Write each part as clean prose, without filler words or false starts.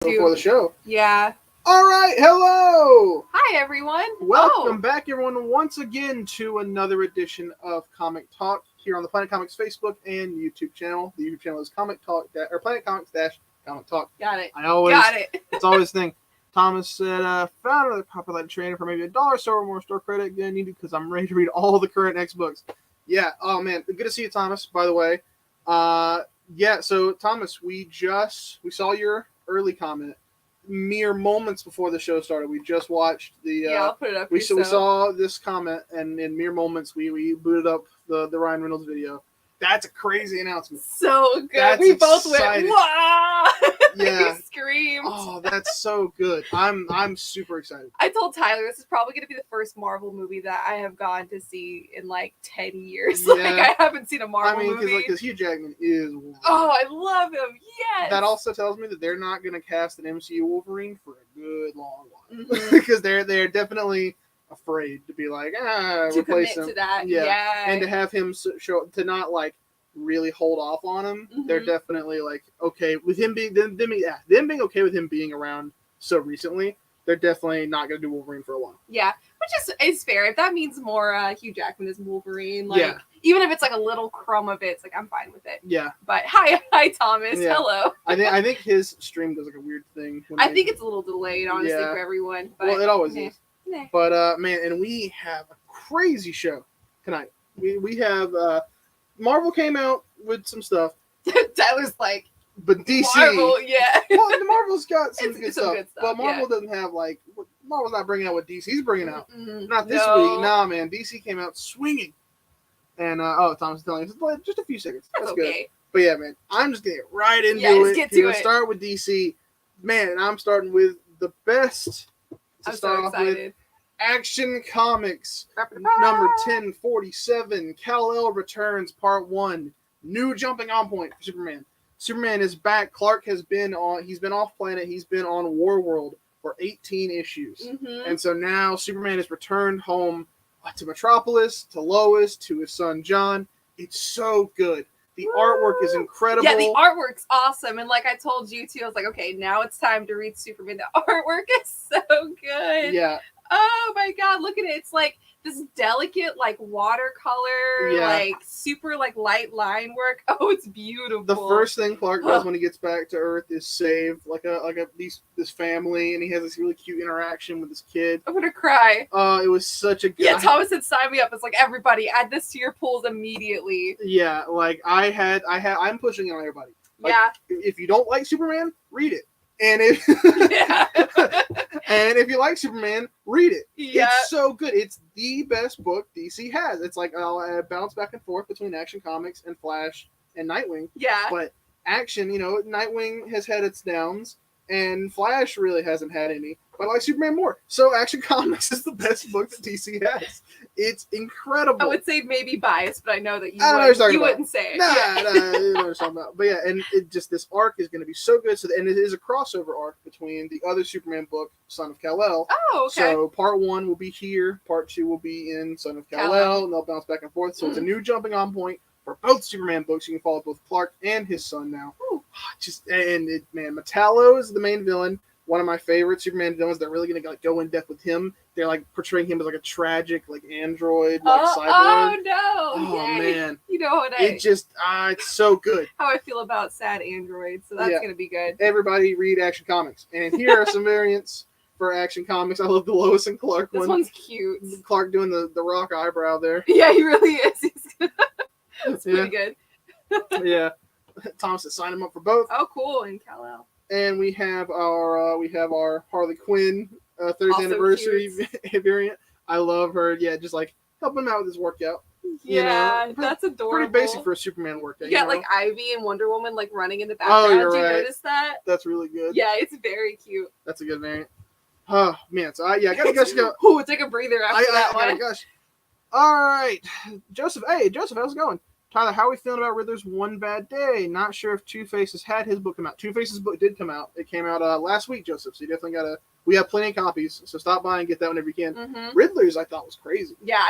before the show. Yeah. All right, hello. Hi, everyone. Welcome back, everyone, once again to another edition of Comic Talk here on the Planet Comics Facebook and YouTube channel. The YouTube channel is Comic Talk or Planet Comics Comic Talk. Got it. Got it. It's always the thing. Thomas said, found another popular trainer for maybe $1 or more store credit. Gonna need it because I'm ready to read all the current X books. Yeah. Oh man, good to see you, Thomas. By the way. Yeah. So Thomas, we saw your early comment mere moments before the show started. We just watched the. I'll put it up. We saw this comment, and in mere moments, we booted up the Ryan Reynolds video. That's a crazy announcement. So good. That's we both exciting. went, wow! Yeah. We screamed. Oh, that's so good. I'm super excited. I told Tyler this is probably going to be the first Marvel movie that I have gone to see in like 10 years. Yeah. Like, I haven't seen a Marvel movie. Because Hugh Jackman is Wolverine. Oh, I love him. Yes. That also tells me that they're not going to cast an MCU Wolverine for a good long while. Because they're definitely afraid to be like, to replace commit him. to that. Yeah. Yeah. And to have him show to not like really hold off on him. They're definitely like okay with him being them being okay with him being around so recently. They're definitely not going to do Wolverine for a while. Yeah, which is fair. If that means more Hugh Jackman as Wolverine, like even if it's like a little crumb of it, it's like I'm fine with it. Yeah. But hi Thomas. Yeah. Hello. I think his stream does like a weird thing. I think it's a little delayed, honestly, for everyone. But well, it always is. Nah. But man, and we have a crazy show tonight. We have Marvel came out with some stuff. Tyler's like, but DC, Marvel, yeah. Well, the Marvel's got some good stuff. But Marvel yeah. doesn't have like Marvel's not bringing out what DC's bringing out. Not this No. week, nah, man. DC came out swinging. And Thomas is telling us just a few seconds. That's okay. Good. But yeah, man, I'm just getting right into Let's it. get to it. Start with DC, man. And I'm starting with the best. I'm so excited. Action Comics number 1047, Kal-El Returns Part 1. New jumping on point for Superman. Superman is back. Clark he's been off planet. He's been on Warworld for 18 issues. And so now Superman has returned home to Metropolis, to Lois, to his son John. It's so good. The artwork is incredible. Yeah, the artwork's awesome. And like I told you too, I was like, okay, now it's time to read Superman. The artwork is so good. Yeah. Oh my god, look at it. It's like this delicate like watercolor, like super like light line work. Oh, it's beautiful. The first thing Clark does when he gets back to Earth is save this family, and he has this really cute interaction with this kid. I'm gonna cry. It was such a good. Yeah, Thomas said sign me up. It's like everybody add this to your pools immediately. Yeah, like I'm pushing it on everybody. Like, if you don't like Superman, read it. And if and if you like Superman, read it. Yeah. It's so good. It's the best book DC has. It's like I'll bounce back and forth between Action Comics and Flash and Nightwing. Yeah. But Action, Nightwing has had its downs, and Flash really hasn't had any. But I like Superman more. So Action Comics is the best book that DC has. It's incredible. I would say maybe biased, but I know that you wouldn't say it. Nah, you know what I'm talking about. But yeah, and this arc is going to be so good. And it is a crossover arc between the other Superman book, Son of Kal-El. Oh, okay. So part 1 will be here, part 2 will be in Son of Kal-El, and they'll bounce back and forth. So it's a new jumping on point for both Superman books. You can follow both Clark and his son now. Metallo is the main villain. One of my favorite Superman villains. They're really going to go in depth with him. They're like portraying him as like a tragic like android, like cyborg. Oh no! Oh man! You know what it's so good. How I feel about sad androids, so that's gonna be good. Everybody read Action Comics, and here are some variants for Action Comics. I love the Lois and Clark one. This one's cute. Clark doing the rock eyebrow there. Yeah, he really is. It's pretty good. Yeah, Thomas said sign him up for both. Oh, cool! And Kal-El. And we have our Harley Quinn 30th anniversary variant. I love her. Yeah, just like helping him out with his workout. Yeah, that's adorable. Pretty basic for a Superman workout. Yeah, like Ivy and Wonder Woman like running in the background. You're Did you right. notice that? That's really good. Yeah, it's very cute. That's a good variant. Oh man, so I gotta go. Ooh, take a breather after that one. Gosh. All right, Joseph. Hey, Joseph, how's it going? Tyler, how are we feeling about Riddler's One Bad Day? Not sure if Two-Face has had his book come out. Two-Face's book did come out. It came out last week, Joseph. So you definitely we have plenty of copies. So stop by and get that whenever you can. Riddler's, I thought, was crazy. Yeah,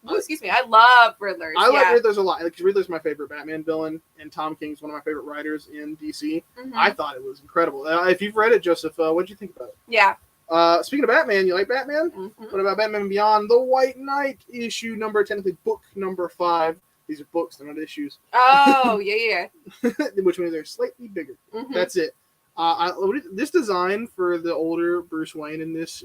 Oh, excuse me. I love Riddlers. I like Riddlers a lot. Like, Riddler's my favorite Batman villain, and Tom King's one of my favorite writers in DC. Mhm. I thought it was incredible. If you've read it, Joseph, what did you think about it? Yeah. Speaking of Batman, you like Batman? Mhm. What about Batman Beyond the White Knight issue number, technically book number 5? These are books, they're not issues. Oh, yeah. Which means they're slightly bigger. Mhm. That's it. This design for the older Bruce Wayne in this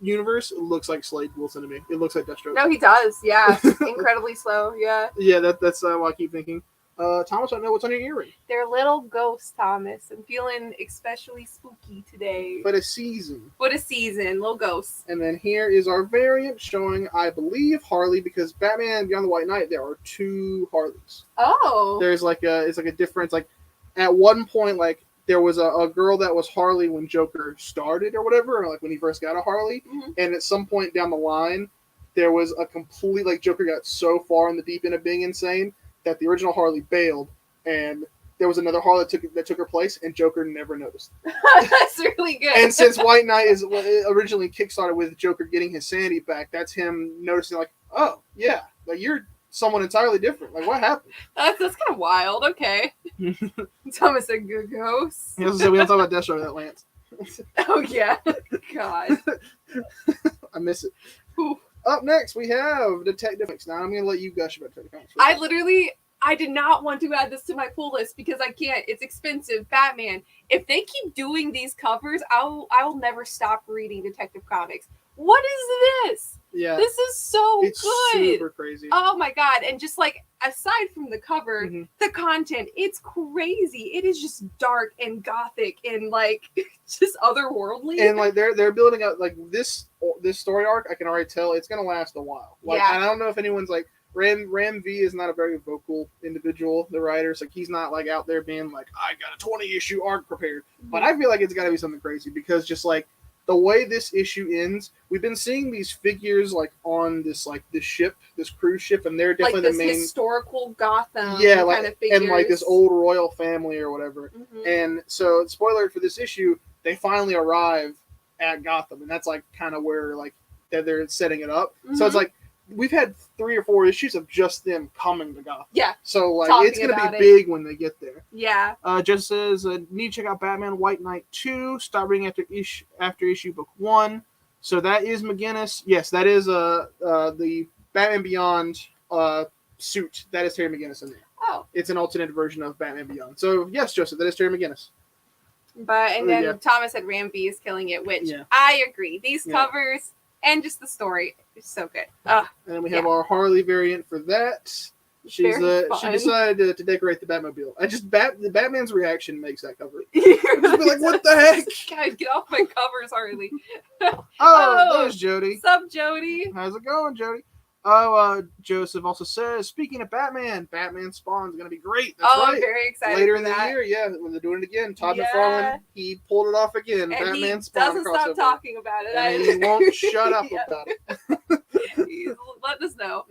universe looks like Slade Wilson to me. It looks like Deathstroke. No, he does. Yeah. Incredibly slow. Yeah. Yeah, that's what I keep thinking. Thomas, I don't know what's on your earring. They're little ghosts, Thomas. I'm feeling especially spooky today. For the season. What a season. Little ghosts. And then here is our variant showing, I believe, Harley, because Batman Beyond the White Knight, there are 2 Harleys. Oh. There's it's like a difference. Like at one point, like there was a girl that was Harley when Joker started or whatever, or like when he first got a Harley. Mhm. And at some point down the line, there was a complete, like Joker got so far in the deep end of being insane that the original Harley bailed, and there was another Harley that took her place, and Joker never noticed. That's really good. And since White Knight is originally kickstarted with Joker getting his sanity back, that's him noticing, like, oh yeah, like you're someone entirely different. Like, what happened? That's kind of wild. Okay. Thomas said good ghosts. He also said we don't talk about Deathstroke that Lance. Oh yeah. God. I miss it. Ooh. Up next, we have Detective Comics. Now, I'm going to let you gush about Detective Comics. I did not want to add this to my pull list because I can't. It's expensive. Batman. If they keep doing these covers, I will never stop reading Detective Comics. What is this? Yeah. This is so It's good. super crazy. Oh my God. And just like, aside from the cover, Mhm. the content, it's crazy. It is just dark and gothic and like just otherworldly. And like they're building up like this story arc. I can already tell it's gonna last a while. Like, Yeah. and I don't know if anyone's like Ram V is not a very vocal individual. The writer's like he's not like out there being like I got a 20 issue arc prepared. But I feel like it's got to be something crazy because just like the way this issue ends, we've been seeing these figures like on this ship, this cruise ship, and they're like definitely this the main. historical Gotham Yeah, kind like of figures. and like this old royal family or whatever. Mhm. And so, spoiler for this issue, they finally arrive at Gotham, and that's like kind of where like that they're setting it up. So Mhm. it's like we've had 3 or 4 issues of just them coming to Gotham. Yeah. So like Talking it's gonna about be it. big when they get there. Yeah. Just says need to check out Batman White Knight 2. Stop reading after issue book 1. So that is McGinnis. Yes, that is the Batman Beyond suit. That is Terry McGinnis in there. Oh. It's an alternate version of Batman Beyond. So yes, Joseph, that is Terry McGinnis. And then Yeah. Thomas said Ram V is killing it, which Yeah. I agree. These Yeah. covers and just the story is so good. Ugh. And then we have our Harley variant for that. She Very fun. decided to decorate the Batmobile. The Batman's reaction makes that cover. Just Just be like, what the heck? Guys, get off my covers, Harley. Oh, there's Jody. What's up, Jody? How's it going, Jody? Oh, Joseph also says, speaking of Batman Spawn's going to be great. That's I'm right. very excited Later for in the that. year, yeah, when they're doing it again. Todd Yeah. McFarlane, he pulled it off again. And Batman he Spawn doesn't crossover. stop talking about it. And he won't shut up Yeah. about it. He's letting us know.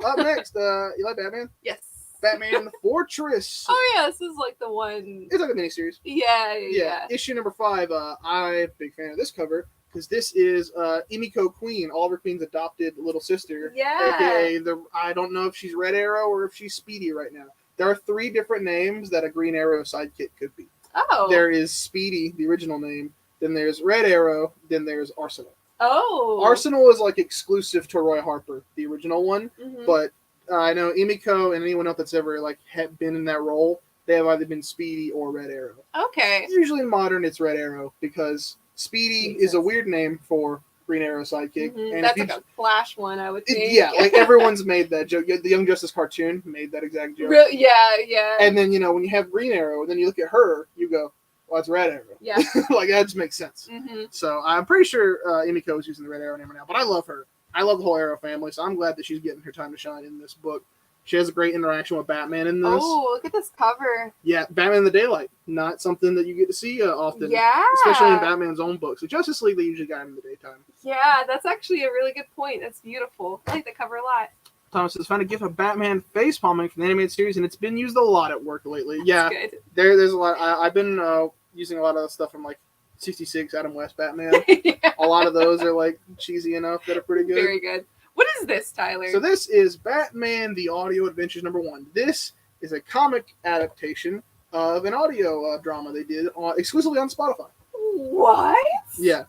Up next, you like Batman? Yes. Batman Fortress. Oh yeah, this is like the one. It's like a miniseries. Yeah. Issue number 5. I'm a big fan of this cover because this is Emiko Queen, Oliver Queen's adopted little sister. Yeah. AKA I don't know if she's Red Arrow or if she's Speedy right now. There are 3 different names that a Green Arrow sidekick could be. Oh. There is Speedy, the original name. Then there's Red Arrow. Then there's Arsenal. Oh. Arsenal is like exclusive to Roy Harper, the original one. Mhm. But I know Emiko and anyone else that's ever like been in that role, they have either been Speedy or Red Arrow. Okay. Usually in modern, it's Red Arrow because Speedy Makes is a sense. weird name for Green Arrow sidekick. Mhm. And That's if like a Flash one, I would think. yeah, like everyone's made that joke. The Young Justice cartoon made that exact joke. Real, yeah. And then when you have Green Arrow, then you look at her, you go, "Well, it's Red Arrow." Yeah. Like that just makes sense. Mhm. So I'm pretty sure Emiko is using the Red Arrow name right now, but I love her. I love the whole Arrow family, so I'm glad that she's getting her time to shine in this book. She has a great interaction with Batman in this. Oh, look at this cover. Yeah, Batman in the daylight, not something that you get to see often. Yeah. Especially in Batman's own books. Like Justice League, they usually got him in the daytime. Yeah, that's actually a really good point. That's beautiful. I like the cover a lot. Thomas has found a gift of Batman face palming from the animated series, and it's been used a lot at work lately. Yeah, That's good. there's a lot. I've been using a lot of stuff from like 66 Adam West Batman. Yeah. A lot of those are like cheesy enough that are pretty good. Very good. What is this, Tyler? So this is Batman: The Audio Adventures #1. This is a comic adaptation of an audio drama they did exclusively on Spotify. What? Yeah.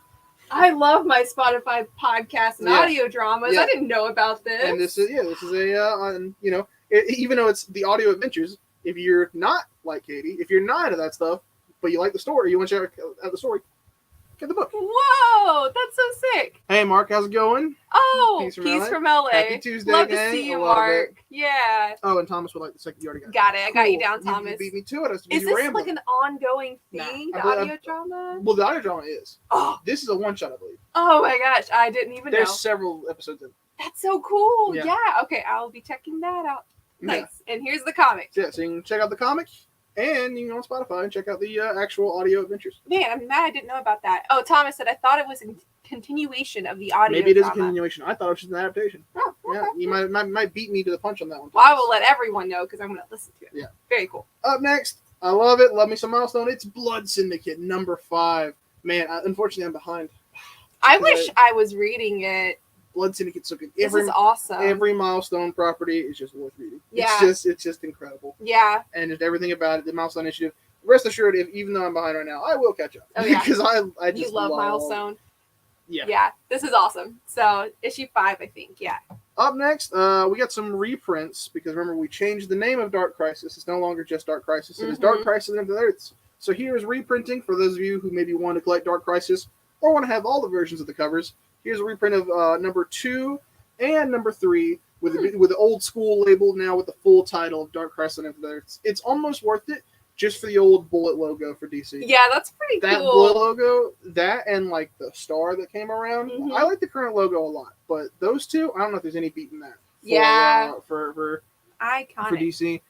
I love my Spotify podcasts and Yeah. audio dramas. Yeah. I didn't know about this. And this is even though it's the audio adventures, if you're not like Katie, if you're not into that stuff, but you like the story, you want to check out the story, get the book. Whoa, that's so sick. Hey Mark, how's it going? Oh, Peace peace from from LA. LA. Happy Tuesday, Love to gang. see you, I love Mark. it. Yeah. Oh, and Thomas would like the second. You already got it. Got it. I got you Cool. down, Thomas. You beat me to it. I was Is busy this rambling. like an ongoing Nah, thing, I the believe- audio drama? Well, the audio drama is. Oh, This is a one shot, I believe. oh my gosh, I didn't even There's know. several episodes in. That's so cool. Yeah. Yeah. Okay, I'll be checking that out. Yeah. Nice. And here's the comic. Yeah, so you can check out the comic, and you can go on Spotify and check out the actual audio adventures. Man, I'm mad I didn't know about that. Oh, Thomas said I thought it was a continuation of the audio Maybe it is a drama. continuation. I thought it was just an adaptation. Oh, okay. Yeah, you might beat me to the punch on that one. Well, I will let everyone know because I'm going to listen to it. Yeah. Very cool. Up next, I love it. Love me some Milestone. It's Blood Syndicate #5. Man, unfortunately, I'm behind. I wish I was reading it. Blood Syndicate's so good. This is awesome. Every Milestone property is just worth reading. Yeah. It's just incredible, Yeah. and just everything about it. The Milestone Initiative. Rest assured, even though I'm behind right now, I will catch up. Oh, yeah. Because I just You love Milestone. Yeah. Yeah. This is awesome. So, issue 5, I think. Yeah. Up next, we got some reprints because remember we changed the name of Dark Crisis. It's no longer just Dark Crisis. It is Dark Mhm. Crisis and Infinite Earths. So here's reprinting for those of you who maybe want to collect Dark Crisis or want to have all the versions of the covers. Here's a reprint of #2 and #3 with the old school label now with the full title of Dark Crisis and Infinite Earths. It's almost worth it just for the old bullet logo for DC. Yeah, that's pretty That cool. bullet logo, that and like the star that came around. Mhm. I like the current logo a lot, but those two, I don't know if there's any beating that. Yeah. For Iconic. DC.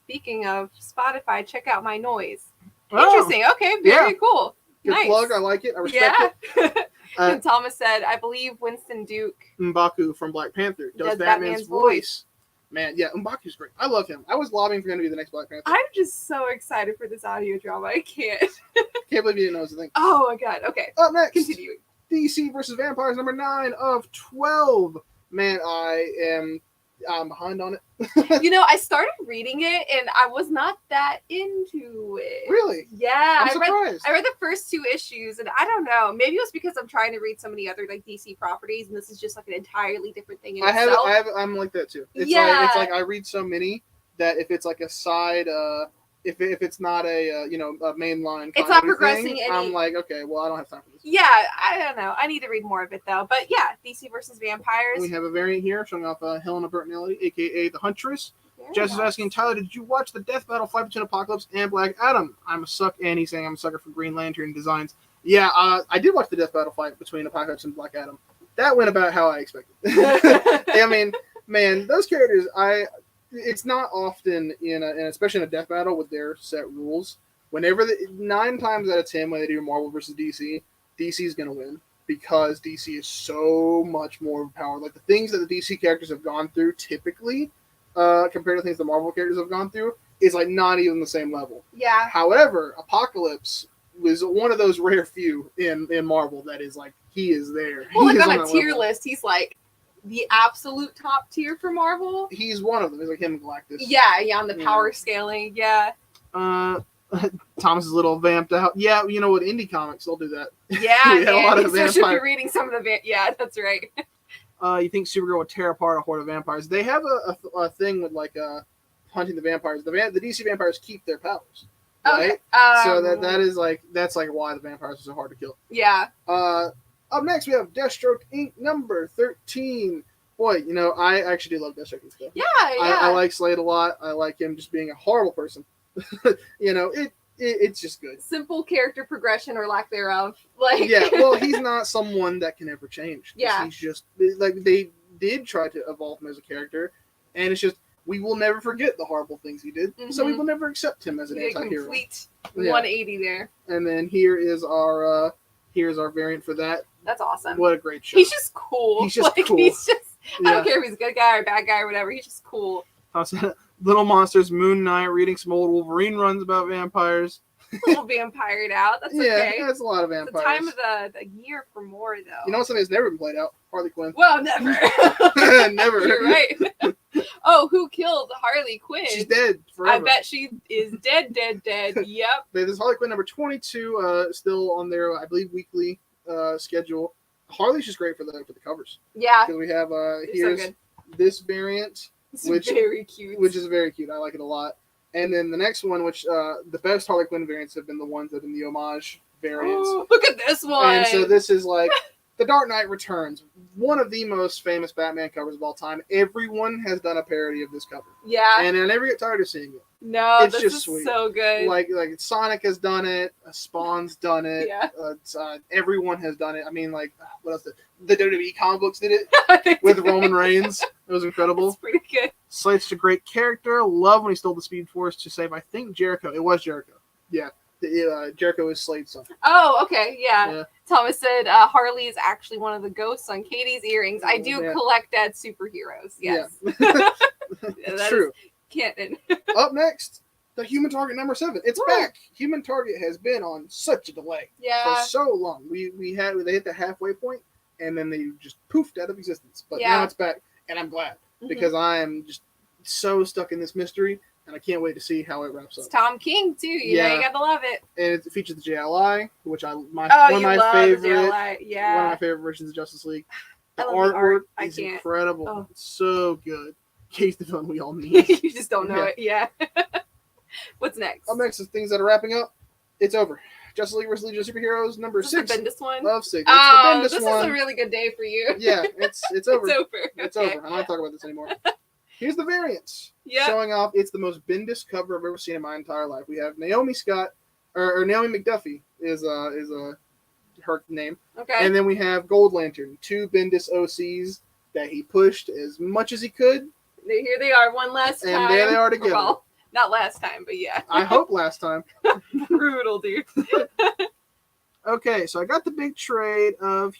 Speaking of Spotify, check out my noise. Oh, Interesting. Okay, very Yeah. cool. good Nice. plug. I like it. I respect Yeah. it. And Thomas said, I believe Winston Duke. M'Baku from Black Panther does Does Batman's Batman's voice. Man, yeah, M'Baku's great. I love him. I was lobbying for him to be the next Black Panther. I'm just so excited for this audio drama. I can't. Can't believe you didn't know it was a thing. Oh my god. Okay. Up next, Continuing. DC versus Vampires #9 of 12. Man, I'm behind on it. You know, I started reading it and I was not that into it. Really? Yeah. I'm surprised. I read the first 2 issues and I don't know. Maybe it was because I'm trying to read so many other like DC properties and this is just like an entirely different thing in itself. I'm like that too. It's Yeah. like, it's like I read so many that if it's like a side, if it's not a a mainline, It's not continuity progressing thing, any- I'm like, okay, well, I don't have time for this. Yeah, I don't know. I need to read more of it though. But yeah, DC versus Vampires. We have a variant here showing off Helena Bertinelli, aka the Huntress. Very Jess is nice. asking, Tyler, did you watch the death battle fight between Apocalypse and Black Adam? And he's saying I'm a sucker for Green Lantern designs. Yeah, I did watch the death battle fight between Apocalypse and Black Adam. That went about how I expected. I mean, man, those characters, it's not often and especially in a death battle with their set rules. Whenever 9 times out of 10 when they do Marvel versus DC, DC is gonna win because DC is so much more overpowered. Like the things that the DC characters have gone through typically, compared to things the Marvel characters have gone through, is like not even the same level. Yeah. However, Apocalypse was one of those rare few in Marvel that is like he is there. Well, He like is on a that tier level. list, he's like the absolute top tier for Marvel. He's one of them. He's like him and Galactus. Yeah, on the Yeah. power scaling. Yeah. Thomas is a little vamped out. Yeah, you know what? Indie comics, they'll do that. Yeah, We had a lot man. of Especially if vampire- you're reading some of the yeah, that's right. You think Supergirl would tear apart a horde of vampires? They have a thing with like hunting the vampires. The DC vampires keep their powers, right? Okay. So that's why the vampires are so hard to kill. Yeah. Up next we have Deathstroke Inc. #13. Boy, I actually do love Deathstroke Inc. Stuff. Yeah. I like Slade a lot. I like him just being a horrible person. It's just good. Simple character progression or lack thereof. Like Yeah, well, he's not someone that can ever change. Yeah. He's just like they did try to evolve him as a character, and it's just we will never forget the horrible things he did, so we Mhm. will never accept him as an a anti-hero. complete Yeah. 180 there. And then here's our variant for that. That's awesome. What a great show! He's just cool. He's just cool. He's just I Yeah. don't care if he's a good guy or a bad guy or whatever. He's just cool. Little Monsters, Moon Knight, reading some old Wolverine runs about vampires. A little vampired out. That's Yeah, okay. that's a lot of It's the vampires. time of the year for more, though. You know something that's never been played out? Harley Quinn. Well, never. Never. You're right. Oh, who killed Harley Quinn? She's dead forever. I bet she is dead. Yep. There's Harley Quinn number 22 still on their, I believe, weekly schedule. Harley's just great for the covers. Yeah. Because we have It's so here's good. this variant, It's which- very cute. which is very cute. I like it a lot. And then the next one, which the best Harley Quinn variants have been the ones that have been the homage variants. Oh, look at this one. And so this is like The Dark Knight Returns, one of the most famous Batman covers of all time. Everyone has done a parody of this cover, yeah. and I never get tired of seeing it. No, it's this just is sweet. so good. Like Sonic has done it, Spawn's done it, Yeah. everyone has done it. I mean, like what else? The WWE comic books did it I think with Roman Reigns. It was incredible. It's pretty good. Slate's a great character. Love when he stole the Speed Force to save, I think, Jericho. It was Jericho. Yeah. Jericho is Slate's son. Oh, okay, yeah. Yeah. Thomas said Harley is actually one of the ghosts on Katie's earrings. I do Yeah. collect Dad's superheroes. Yes. Yeah. Yeah, It's that true. Canon. Up next, the Human Target number 7. It's Woo. back. Human Target has been on such a delay Yeah. for so long. They hit the halfway point, and then they just poofed out of existence. But Yeah. now it's back, and I'm glad Mhm. because I am just so stuck in this mystery, and I can't wait to see how it wraps It's up. Tom King too. You know, Yeah. you gotta love it. And it features the JLI, which Oh, one of you my love favorite. the JLI. One of Yeah. my favorite versions of Justice League. I The love the artwork art. I is can't. incredible. Oh. It's so good. Case the villain we all need. You just don't know Yeah. it. Yeah. What's next? Up next is things that are wrapping up. It's over. Justice League vs. Legion of Superheroes number Is this 6 the Bendis one? of 6. It's Oh, the this Bendis is one. a really good day for you. Yeah, it's over. It's over. It's Okay. over. I'm not talking about this anymore. Here's the variants. Yep. Showing off. It's the most Bendis cover I've ever seen in my entire life. We have Naomi Scott, or Naomi McDuffie is her name, Okay. and then we have Gold Lantern, 2 Bendis OCs that he pushed as much as he could. Here they are one last And time. there they are together. Well, not last time, but yeah. I hope last time. Brutal, dude. Okay, so I got the big trade of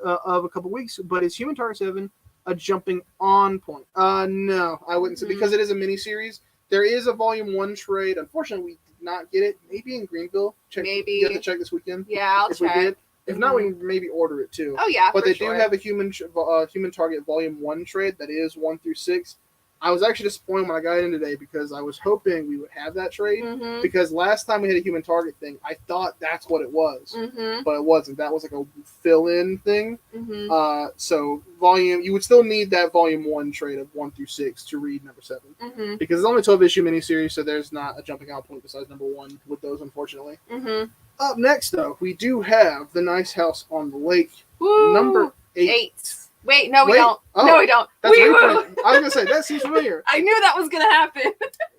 of a couple weeks, but is Human Target 7 a jumping on point? No, I wouldn't say, Mhm. because it is a mini series. There is a volume 1 trade. Unfortunately, we did not get it. Maybe in Greenville. Maybe. You have to check this weekend. Yeah, I'll if check. we did. If not, we can maybe order it too. Oh yeah, But for they sure. do have a Human Target Volume 1 trade that is 1 through 6. I was actually disappointed when I got in today because I was hoping we would have that trade. Mhm. Because last time we had a Human Target thing, I thought that's what it was. Mhm. But it wasn't. That was like a fill-in thing. Mhm. So you would still need that Volume 1 trade of 1 through 6 to read number 7. Mhm. Because it's only a 12-issue miniseries, so there's not a jumping out point besides number 1 with those, unfortunately. Mhm. Up next, though, we do have The Nice House on the Lake, Woo. number 8. 8. Wait, no, we Wait. don't. Oh, No, we don't. That's We a woo. reprint. I was going to say, that seems familiar. I knew that was gonna happen.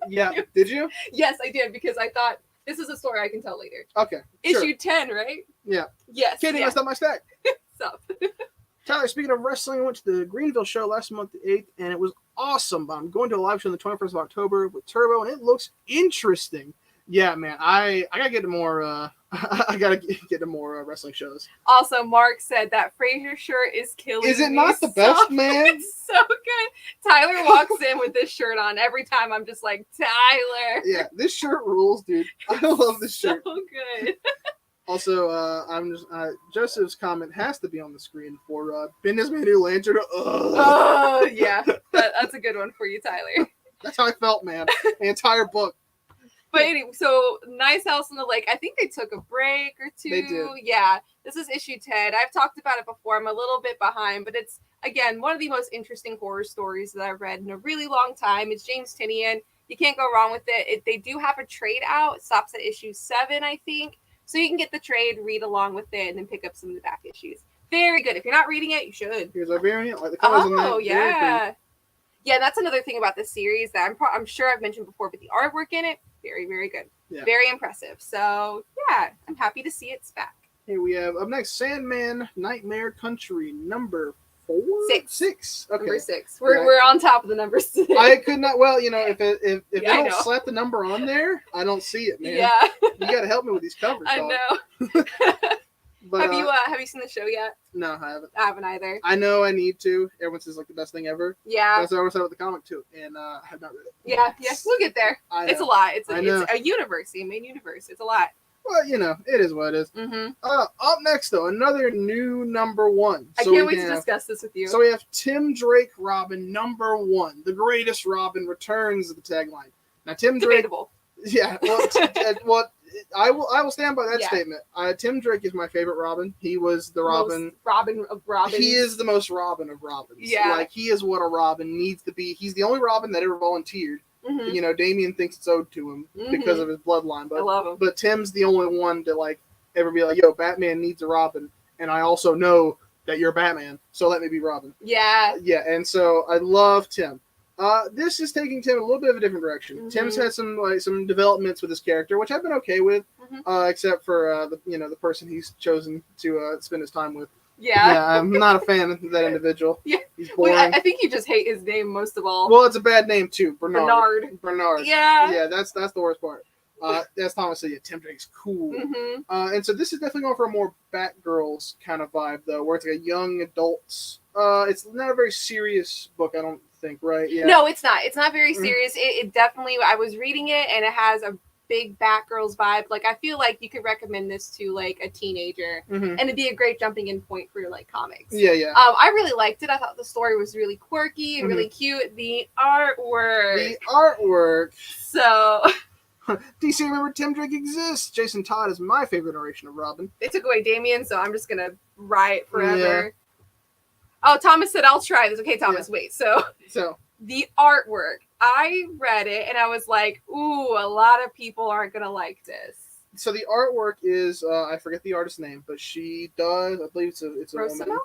Yeah, did you? Yes, I did because I thought this is a story I can tell later. Okay, sure. Issue 10, right? Yeah. Yes. Katie yeah. messed up my stack. Sup. Tyler, speaking of wrestling, I went to the Greenville show last month, the 8th, and it was awesome. But I'm going to a live show on the 21st of October with Turbo, and it looks interesting. Yeah, man, I gotta get to more. I gotta get to more wrestling shows. Also, Mark said that Fraser shirt is killing Is it me not the so- best, man? It's so good. Tyler walks in with this shirt on. Every time I'm just like, Tyler. Yeah, this shirt rules, dude. I love this shirt. So good. Also, Joseph's comment has to be on the screen for Bendis Man New Lantern. Ugh. Oh, yeah. That's a good one for you, Tyler. That's how I felt, man. The entire book. But anyway, so Nice House on the Lake. I think they took a break or two. They did. Yeah. This is issue 10. I've talked about it before. I'm a little bit behind, but it's, again, one of the most interesting horror stories that I've read in a really long time. It's James Tynion. You can't go wrong with it. They do have a trade out. It stops at issue 7, I think. So you can get the trade, read along with it, and then pick up some of the back issues. Very good. If you're not reading it, you should. Here's our variant, like the colors on that. Oh, Very pretty. yeah. Yeah, that's another thing about this series that I'm sure I've mentioned before, but the artwork in it, very, very good. Yeah. Very impressive. So, yeah, I'm happy to see it's back. Here we have up next Sandman Nightmare Country number 4? 6. 6. Okay. Number 6. We're Right. we're on top of the numbers today. I could not. Well, you know, if Yeah, they I don't know. slap the number on there, I don't see it, man. Yeah, You got to help me with these covers. I dog. know. But Have you seen the show yet? No, I haven't. I haven't either. I know I need to. Everyone says like the best thing ever. Yeah. That's what I always said with the comic too, and I have not read it. Yeah, we'll get there. I know. It's a lot. It's I know. a universe, a main universe. It's a lot. Well, you know, it is what it is. Mm-hmm. Up next, though, another new number one. I can't wait to discuss this with you. So we have Tim Drake Robin number one. The greatest Robin returns of the tagline. Now, Tim Drake. Debatable. Yeah, well, I will stand by that Yeah. statement. Tim Drake is my favorite Robin. He was the Robin. Most Robin of Robins. He is the most Robin of Robins. Yeah. Like, he is what a Robin needs to be. He's the only Robin that ever volunteered. Mm-hmm. You know, Damian thinks it's owed to him because of his bloodline. I love him. But Tim's the only one to, like, ever be like, yo, Batman needs a Robin. And I also know that you're Batman, so let me be Robin. Yeah. Yeah, and so I love Tim. This is taking Tim in a little bit of a different direction. Mm-hmm. Tim's had some developments with his character, which I've been okay with, except for the person he's chosen to spend his time with. Yeah. I'm not a fan of that individual. Yeah. He's boring. Wait, I think you just hate his name most of all. Well, it's a bad name too, Bernard. Yeah. Yeah, that's the worst part. As Thomas said, yeah, Tim Drake's cool. Mm-hmm. And so this is definitely going for a more Batgirls kind of vibe, though, where it's like a young adults. It's not a very serious book, I don't think, right? Yeah. No, it's not. It's not very serious. It definitely. I was reading it, and it has a big Batgirls vibe. Like, I feel like you could recommend this to like a teenager, Mhm. and it'd be a great jumping in point for like comics. Yeah. I really liked it. I thought the story was really quirky and Mhm. really cute. The artwork. The artwork. So DC, remember Tim Drake exists. Jason Todd is my favorite iteration of Robin. they took away Damien, so I'm just gonna riot forever. Oh, Thomas said I'll try this. Okay, Thomas, wait. So So the artwork. I read it and I was like, ooh, a lot of people aren't gonna like this. the artwork is I forget the artist's name, but she does. I believe it's a Rosamo? woman.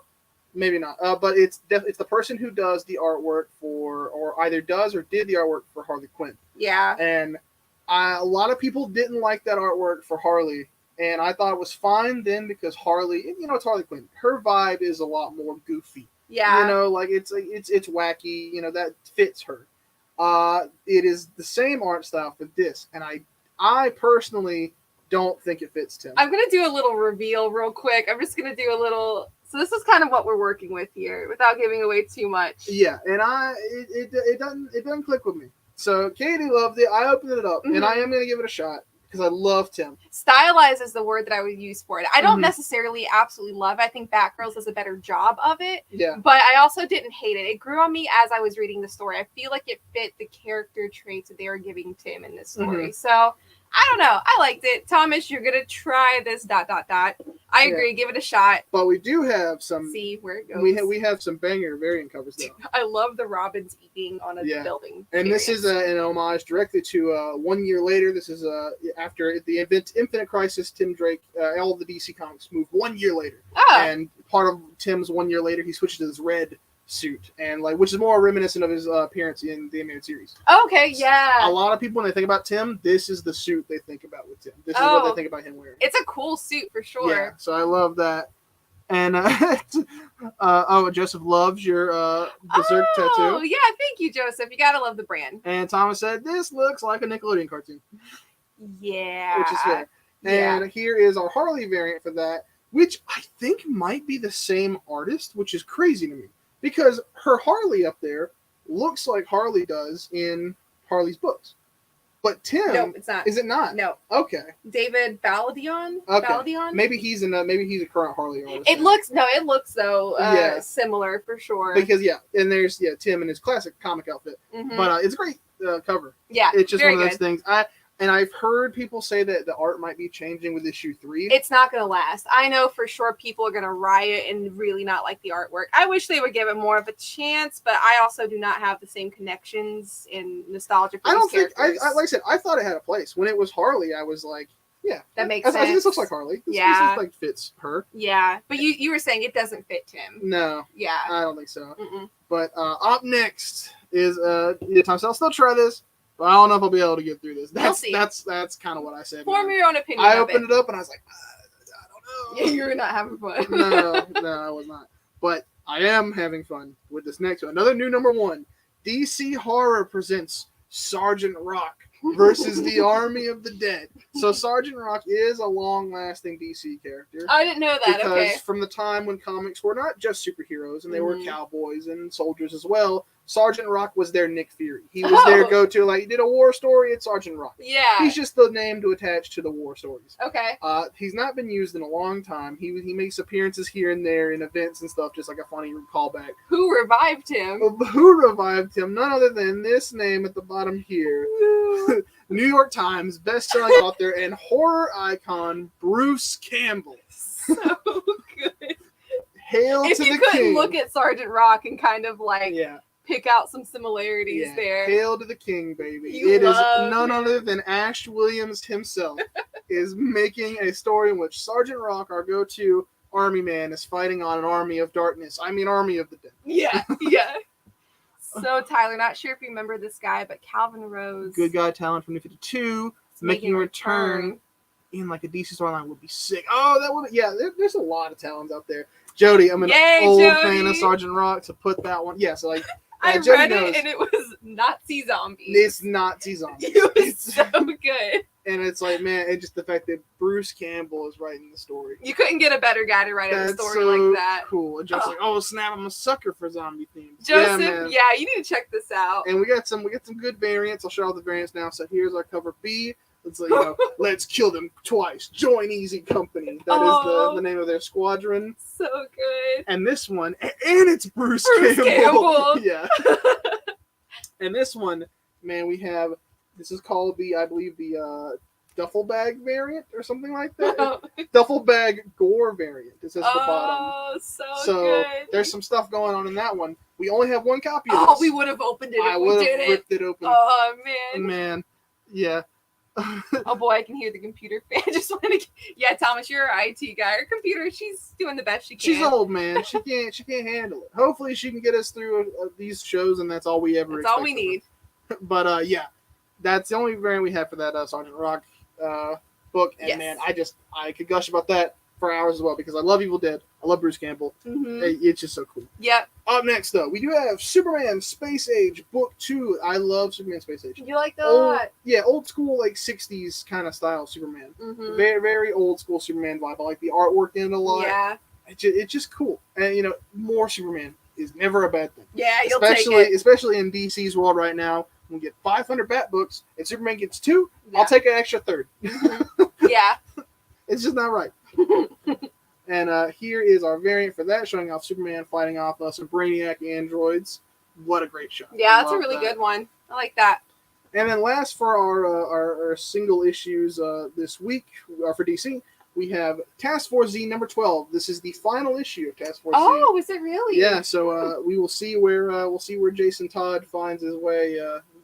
Maybe not. But it's the person who does the artwork for, or either does or did the artwork for Harley Quinn. Yeah. And a lot of people didn't like that artwork for Harley, and I thought it was fine then because Harley, it's Harley Quinn. Her vibe is a lot more goofy. Yeah. You know, like it's wacky. You know, that fits her. It is the same art style for this, and I personally don't think it fits Tim. I'm gonna do a little reveal real quick. I'm just gonna do a little. So this is kind of what we're working with here, without giving away too much. Yeah, and it doesn't click with me. So Katie loved it. I opened it up, and I am gonna give it a shot because I love Tim. Stylized is the word that I would use for it. I don't Mhm. necessarily absolutely love it. I think Batgirls does a better job of it. Yeah. But I also didn't hate it. It grew on me as I was reading the story. I feel like it fit the character traits that they were giving Tim in this story. So I don't know. I liked it. Thomas, you're gonna try this ... I agree. Give it a shot. But we do have some. See where it goes. We have some banger variant covers though. I love the Robins eating on a building. And this is an homage directly to 1 year later. This is after the event Infinite Crisis. Tim Drake, all of the DC comics moved 1 year later, Oh, and part of Tim's 1 year later, he switched to this red suit, and which is more reminiscent of his appearance in the animated series. okay, yeah. A lot of people, when they think about Tim, this is the suit they think about with Tim. This is what they think about him wearing. It's a cool suit for sure. Yeah, so I love that. And Joseph loves your Berserk Oh, tattoo. yeah. Thank you, Joseph. You gotta love the brand. And Thomas said, this looks like a Nickelodeon cartoon, Yeah. which is fair. And here is our Harley variant for that, which I think might be the same artist, which is crazy to me. Because her Harley up there looks like Harley does in Harley's books. But Tim, No, it's not. is it not? No. Okay. David Baladion? Okay. Baladion? Maybe he's a current Harley artist. It looks though Yeah. similar for sure. Because and there's Tim in his classic comic outfit. Mhm. But it's a great cover. Yeah, It's just very one of those good. things. I've heard people say that the art might be changing with issue 3. It's not gonna last. I know for sure people are gonna riot and really not like the artwork. I wish they would give it more of a chance, but I also do not have the same connections and nostalgia for I don't these think characters. like I said, I thought it had a place. When it was Harley, I was like, yeah. That makes I was like, sense. this looks like Harley. This Yeah. looks like fits her. Yeah, but you were saying it doesn't fit Tim. No, Yeah. I don't think so. Mm-mm. But up next is Tom. So I'll still try this, but I don't know if I'll be able to get through this. We'll see. That's kind of what I said. Form your own opinion. I of opened it up and I was like, I don't know. Yeah, you're not having fun. No, I was not. But I am having fun with this next one. Another new number one. DC Horror presents Sergeant Rock. versus the Army of the Dead. So Sergeant Rock is a long-lasting DC character. I didn't know that. Because Okay. from the time when comics were not just superheroes and they were Mhm. cowboys and soldiers as well, Sergeant Rock was their Nick Fury. He was their go-to. Like, you did a war story, it's Sergeant Rock. Yeah. He's just the name to attach to the war stories. Okay. He's not been used in a long time. He makes appearances here and there in events and stuff, just like a funny callback. Who revived him? Who revived him? None other than this name at the bottom here. New York Times best-selling author and horror icon Bruce Campbell. So good. Hail If to you the couldn't king. look at Sergeant Rock and kind of like Yeah. pick out some similarities Yeah. there. Hail to the king, baby. You It is love none him. other than Ash Williams himself is making a story in which Sergeant Rock, our go-to army man, is fighting on an army of darkness. I mean, army of the dead. Yeah, yeah. So Tyler, not sure if you remember this guy, but Calvin Rose. Good guy talent from New 52, is making a return in like a DC storyline would be sick. Oh, that would yeah. There's a lot of talents out there. Jody, I'm an Yay, old Jody. fan of Sergeant Rock to put that one. Yeah, so like I Jody read knows. it and it was Nazi zombies. it's Nazi zombies. It was It's- so good. and it's like, man, it's just the fact that Bruce Campbell is writing the story. You couldn't get a better guy to write a That's story so like that. cool. And just Oh. like, oh snap, I'm a sucker for zombie themes. Joseph, man. yeah, you need to check this out. And we got some good variants. I'll show all the variants now. So here's our cover B. It's like, you know, let's kill them twice. Join Easy Company. That is Oh. the name of their squadron. So good. And this one, and it's Bruce Bruce Campbell. Yeah. And this one, man, we have. This is called I believe the duffel bag variant or something like that. Duffel bag gore variant. It says at the bottom. Oh, so So good. there's some stuff going on in that one. We only have one copy of Oh, this. we would have opened it I if we would did have it. ripped it open. Oh man. Man, yeah. Oh boy, I can hear the computer fan. I just want to. Yeah, Thomas, you're our IT guy. Her computer, she's doing the best she can. She's old, man. She can't handle it. Hopefully, she can get us through these shows, and that's all we ever. That's all expect we from need. her. But yeah, that's the only variant we have for that Sergeant Rock book. And Yes. man, I could gush about that for hours as well because I love Evil Dead. I love Bruce Campbell. Mm-hmm. It's just so cool. Yep. Up next, though, we do have Superman Space Age Book 2. I love Superman Space Age. You like that a Old, lot. yeah, old school, like 60s kind of style Superman. Mm-hmm. Very, very old school Superman vibe. I like the artwork in it a lot. Yeah. It's just cool. And, you know, more Superman is never a bad thing. Yeah, you'll take Especially in DC's world right now. We get 500 Bat books and Superman gets 2. Yeah. I'll take an extra third. Yeah. It's just not right. And here is our variant for that, showing off Superman fighting off some Brainiac androids. What a great shot. Yeah, that's a Love really that. good one. I like that. And then last for our single issues this week for DC, we have Task Force Z number 12. This is the final issue of Task Force Z. Oh, is it really? Yeah, so we will see where Jason Todd finds his way,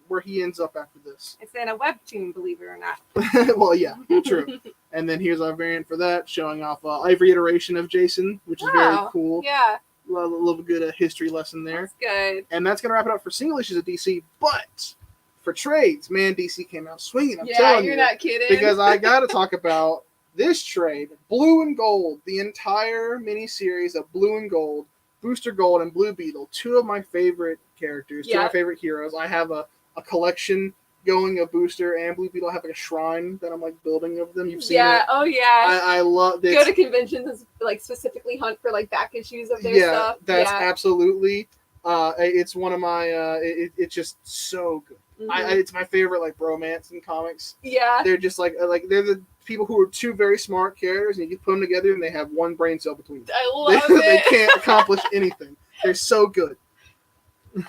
where he ends up after this. It's in a webtoon, believe it or not. Well, yeah, true. And then here's our variant for that, showing off every iteration of Jason, which is very Wow. cool. Yeah, Love a good history lesson there. that's good. And that's gonna wrap it up for single issues of DC. But for trades, man, DC came out swinging. I'm Yeah, telling you're you, not kidding. because I got to talk about this trade, Blue and Gold, the entire miniseries of Blue and Gold, Booster Gold and Blue Beetle, two of my favorite characters, two of Yeah. my favorite heroes. I have a collection going of Booster and Blue Beetle. I have like a shrine that I'm like building of them. You've seen yeah. it. Oh yeah. I love this. Go to conventions and like specifically hunt for like back issues of their Yeah, stuff. that's yeah. absolutely. It's one of my. It's just so good. Mhm. It's my favorite like bromance in comics. Yeah. They're just like they're the people who are two very smart characters, and you put them together, and they have one brain cell between them. I They, love they it. can't accomplish anything. They're so good.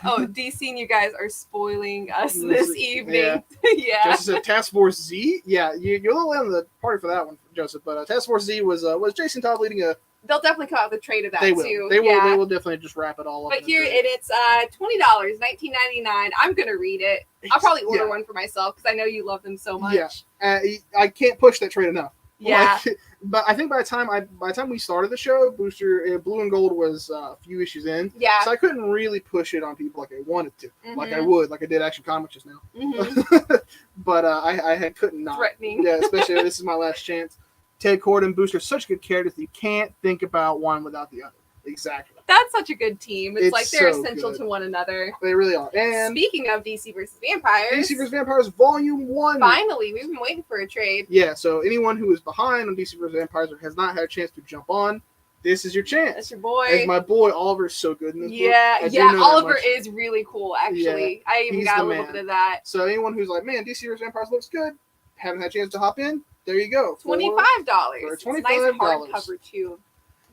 Oh, DC and you guys are spoiling us this evening. Yeah. Yeah. Just as a Task Force Z, yeah, you're a little late on the party for that one, Joseph. But Task Force Z was Jason Todd leading a. They'll definitely come out with a trade of that They will. too. They will. Yeah. They will definitely just wrap it all up. But in a here trade. it's $20, $19.99. I'm gonna read it. I'll probably order Yeah. one for myself because I know you love them so much. Yeah. I can't push that trade enough. Yeah. Like, but I think by the time we started the show, Booster Blue and Gold was a few issues in, Yeah. so I couldn't really push it on people like I wanted to, like I Mhm. would, like I did Action Comics just now. Mhm. But I couldn't not. Threatening. Yeah, especially this is my last chance. Ted Cord and Booster are such good characters that you can't think about one without the other. Exactly. That's such a good team. It's like they're so essential good. to one another. They really are. And Speaking of DC versus Vampires, DC vs. Vampires Volume 1. finally, we've been waiting for a trade. Yeah, so anyone who is behind on DC vs. Vampires or has not had a chance to jump on, this is your chance. That's your boy. As my boy Oliver is so good in this book. Yeah, I do yeah. know that Oliver much. is really cool, actually. I even he's got the a little man. bit of that. So anyone who's like, man, DC vs. Vampires looks good, haven't had a chance to hop in, there you go. $25. For It's a nice $25. hardcover too.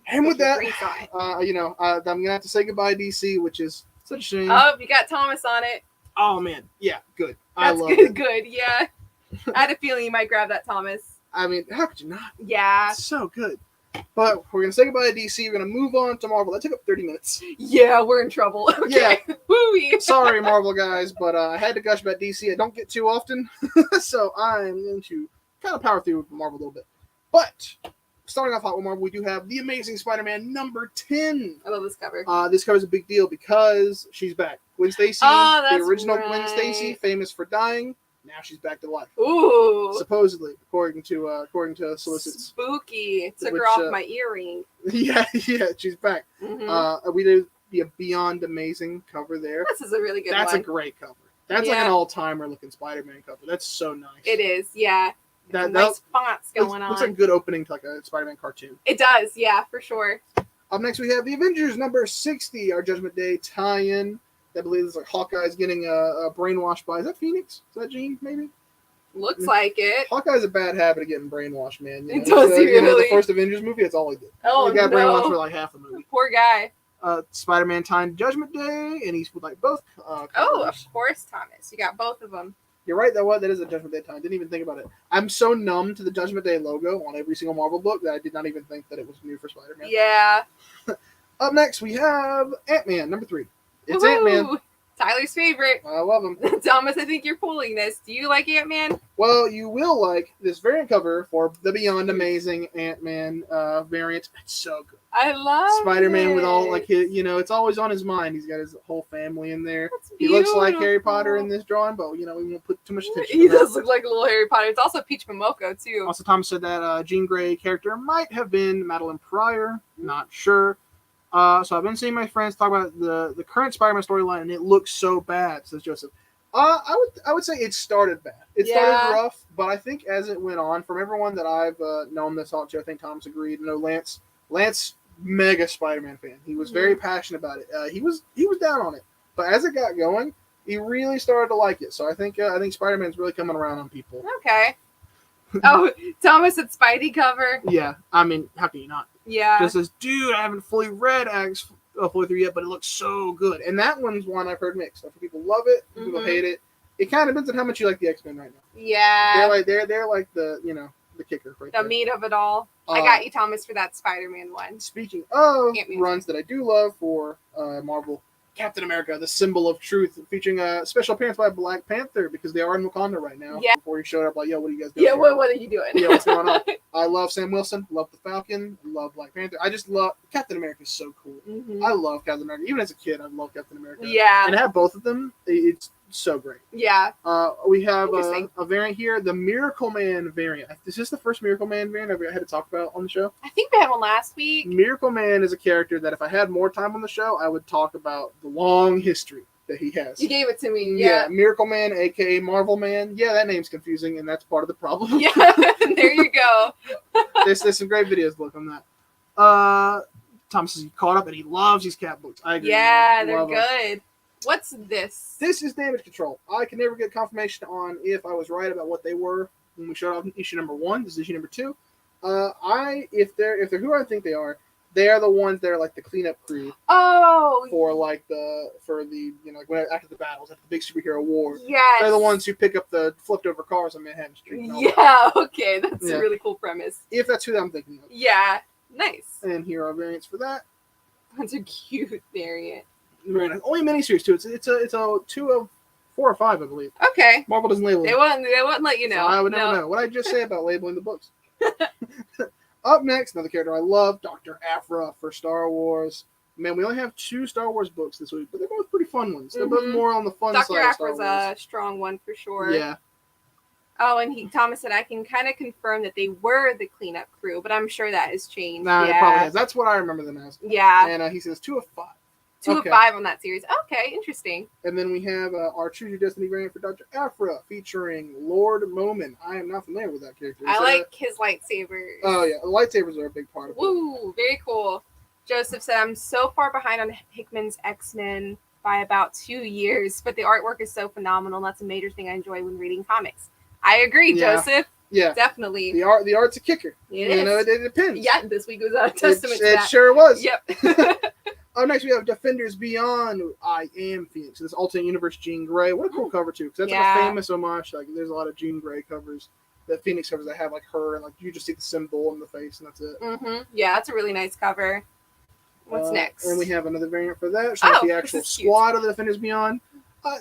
And with that, Grease on it. I'm gonna have to say goodbye to DC, which is such a shame. Oh, you got Thomas on it. Oh man, yeah, good. I That's love good. it. Good, yeah. I had a feeling you might grab that, Thomas. I mean, how could you not? Yeah. It's so good. But we're gonna say goodbye to DC. We're gonna move on to Marvel. That took up 30 minutes. Yeah, we're in trouble. Okay. Yeah. Woo-wee. Sorry, Marvel guys, but I had to gush about DC. I don't get too often, so I'm going to kind of power through Marvel a little bit. But starting off hot with Marvel, we do have the Amazing Spider-Man number 10. I love this cover. This cover is a big deal because she's back. Gwen Stacy, Oh, the that's original right. Gwen Stacy, famous for dying. Now she's back to life. Ooh. Supposedly, according to solicits. Spooky. Took Which, her off my earring. Yeah, she's back. Mhm. We did a Beyond Amazing cover there. This is a really good That's one. a great cover. That's like Yeah. an all-timer looking Spider-Man cover. That's so nice. It is, yeah. That Nice fonts going on. looks like a good opening to like a Spider-Man cartoon. It does, yeah, for sure. Up next, we have the Avengers number 60, our Judgment Day tie-in. I believe it's like Hawkeye's getting brainwashed by, is that Phoenix? Is that Jean, maybe? Looks like it. Hawkeye's a bad habit of getting brainwashed, man. You know? Does he You know, the really? first Avengers movie, that's all he did. Oh, He got no. brainwashed for like half the movie. Poor guy. Spider-Man tied Judgment Day, and he's with like both Oh, covers. of course, Thomas. You got both of them. You're right, that is a Judgment Day tie. Didn't even think about it. I'm so numb to the Judgment Day logo on every single Marvel book that I did not even think that it was new for Spider-Man. Yeah. Up next, we have Ant-Man number 3. It's Woohoo! Ant-Man. Tyler's favorite. I love him. Thomas, I think you're pulling this. Do you like Ant-Man? Well, you will like this variant cover for the Beyond Amazing Ant-Man variant. It's so good. I love Spider-Man with all it. like his, it's always on his mind. He's got his whole family in there. That's He looks like Harry beautiful. Potter in this drawing, but we won't put too much attention. He to that. does look like a little Harry Potter. It's also Peach Momoko, too. Also, Thomas said that Jean Grey character might have been Madeline Pryor. Not sure. So I've been seeing my friends talk about the current Spider-Man storyline, and it looks so bad, says Joseph. I would say it started bad. It started rough, but I think as it went on, from everyone that I've known this talked to, I think Thomas agreed. No, Lance, mega Spider-Man fan. He was very passionate about it. He was down on it, but as it got going, he really started to like it. So I think Spider-Man's really coming around on people. Okay. Oh, Thomas said Spidey cover. Yeah, I mean, how can you not? Yeah. Just says, dude, I haven't fully read Acts 43 yet, but it looks so good. And that one's one I've heard mixed. Some people love it, some people hate it. It kind of depends on how much you like the X-Men right now. Yeah. They're like the the kicker right The there. meat of it all. I got you, Thomas, for that Spider-Man one. Speaking of Ant-Man. runs that I do love for Marvel, Captain America, the symbol of truth, featuring a special appearance by Black Panther because they are in Wakanda right now. Yeah. Before he showed up, like, yo, what are you guys doing? Yeah, here? what are you doing? Yeah, what's going on? I love Sam Wilson, love the Falcon, love Black Panther. I just love Captain America is so cool. Mhm. I love Captain America. Even as a kid, I love Captain America. Yeah. And to have both of them, it's so great. Yeah. We have Interesting. a variant here, the Miracle Man variant. Is this the first Miracle Man variant I've had to talk about on the show? I think we had one last week. Miracle Man is a character that if I had more time on the show, I would talk about the long history that he has. You gave it to me. Yeah. Miracle Man, aka Marvel Man. Yeah, that name's confusing, and that's part of the problem. Yeah. There you go. There's some great videos to look on that. Thomas is caught up and he loves these cat books. I agree. Yeah, they're Love 'em. good. What's this? This is Damage Control. I can never get confirmation on if I was right about what they were when we showed off issue number 1. This is issue number 2. If they're who I think they are the ones that are like the cleanup crew Oh. for like when after the battles, after the big superhero war. Yes. They're the ones who pick up the flipped over cars on Manhattan Street. and all that. Yeah. Okay. That's Yeah. a really cool premise. If that's who I'm thinking of. Yeah. Nice. And here are variants for that. That's a cute variant. Very nice. Only miniseries too. It's a 2 of 4 or 5, I believe. Okay. Marvel doesn't label They them. wouldn't let you know. So I would never No. know. What I just say about labeling the books. Up next, another character I love, Dr. Aphra for Star Wars. Man, we only have 2 Star Wars books this week, but they're both pretty fun ones. They're both Mhm. more on the fun Dr. side of Star Aphra's Wars. a strong one for sure. Yeah. Oh, and Thomas said I can kind of confirm that they were the cleanup crew, but I'm sure that has changed. Nah, yeah. it probably has. That's what I remember them as. Yeah. And he says 2 of 5. 2 Okay. of 5 on that series. Okay, interesting. And then we have our Choose Your Destiny variant for Dr. Aphra featuring Lord Momin. I am not familiar with that character. I like his lightsabers. Oh, yeah. Lightsabers are a big part of it. Woo, very cool. Joseph said, I'm so far behind on Hickman's X-Men by about 2 years, but the artwork is so phenomenal. And that's a major thing I enjoy when reading comics. I agree, Yeah. Joseph. Yeah. Definitely. The art's a kicker. It is. Know, it depends. Yeah, this week was a testament to it that. sure was. Yep. Oh, next we have Defenders Beyond. I Am Phoenix. This alternate universe Jean Grey. What a cool cover too, because that's like a famous homage. Like, there's a lot of Jean Grey covers, that Phoenix covers that have like her, and like you just see the symbol in the face, and that's it. Mm-hmm. Yeah, that's a really nice cover. What's next? And we have another variant for that. So the actual squad of the Defenders Beyond.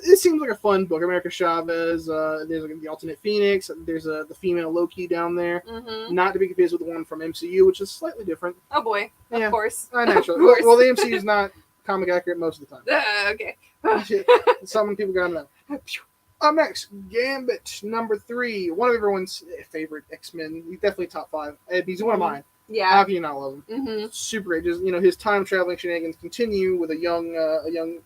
It seems like a fun book. America Chavez. There's like the alternate Phoenix. There's the female Loki down there. Mm-hmm. Not to be confused with the one from MCU, which is slightly different. Oh boy, Yeah. of course. Naturally. Of course. Well, the MCU is not comic accurate most of the time. Okay. Some people gotta know. Up next, Gambit number 3. One of everyone's favorite X-Men. He's definitely top 5. He's one of mine. Yeah. How can you not love him? Mm-hmm. Super great. Just, his time traveling shenanigans continue with a young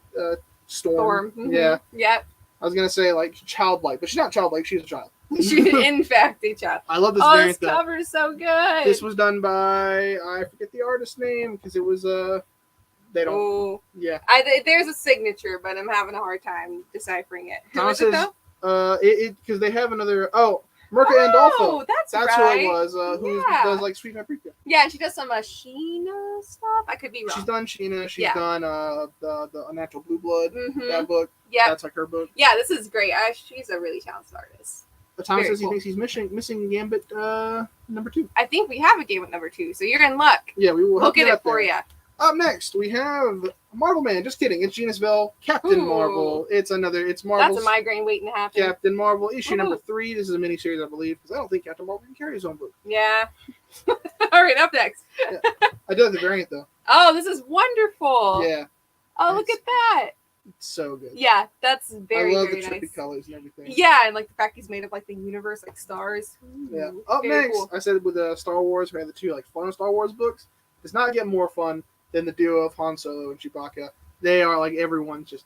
Storm. Mm-hmm. Yeah. Yep. I was gonna say like childlike, but she's not childlike. She's a child. She's in fact a child. I love this Oh, variant. this cover is so good. This was done by, I forget the artist name because it was they don't. Oh. Yeah. There's a signature, but I'm having a hard time deciphering it. Who Thomas is it says, though? because they have another. Mirka Andolfo. Oh, that's who right. it was. Who Yeah. does like Sweet Paprika. Yeah, and she does some Sheena stuff. I could be wrong. She's done Sheena. She's Yeah. done the Unnatural Blue Blood. Mm-hmm. That book. Yeah. That's like her book. Yeah, this is great. She's a really talented artist. But Thomas Very says cool. he thinks he's missing Gambit number 2. I think we have a game with number 2, so you're in luck. Yeah, we will We'll help get you it up for there. you. Up next, we have Marvel Man. Just kidding. It's Genus Vell, Captain Ooh. Marvel. It's Marvel's That's a migraine waiting to happen. Captain Marvel, issue number Ooh. 3. This is a miniseries, I believe, because I don't think Captain Marvel can carry his own book. Yeah. All right, up next. I do like the variant, though. Oh, this is wonderful. Yeah, Oh, look at that. it's so good. Yeah, that's very, I love very the trippy nice. colors and everything. Yeah, and like the fact he's made of like the universe, like stars. Yeah. Ooh, Up very next, cool. I said with Star Wars, we had the 2 like fun Star Wars books. Does not get more fun than the duo of Han Solo and Chewbacca. They are like everyone's just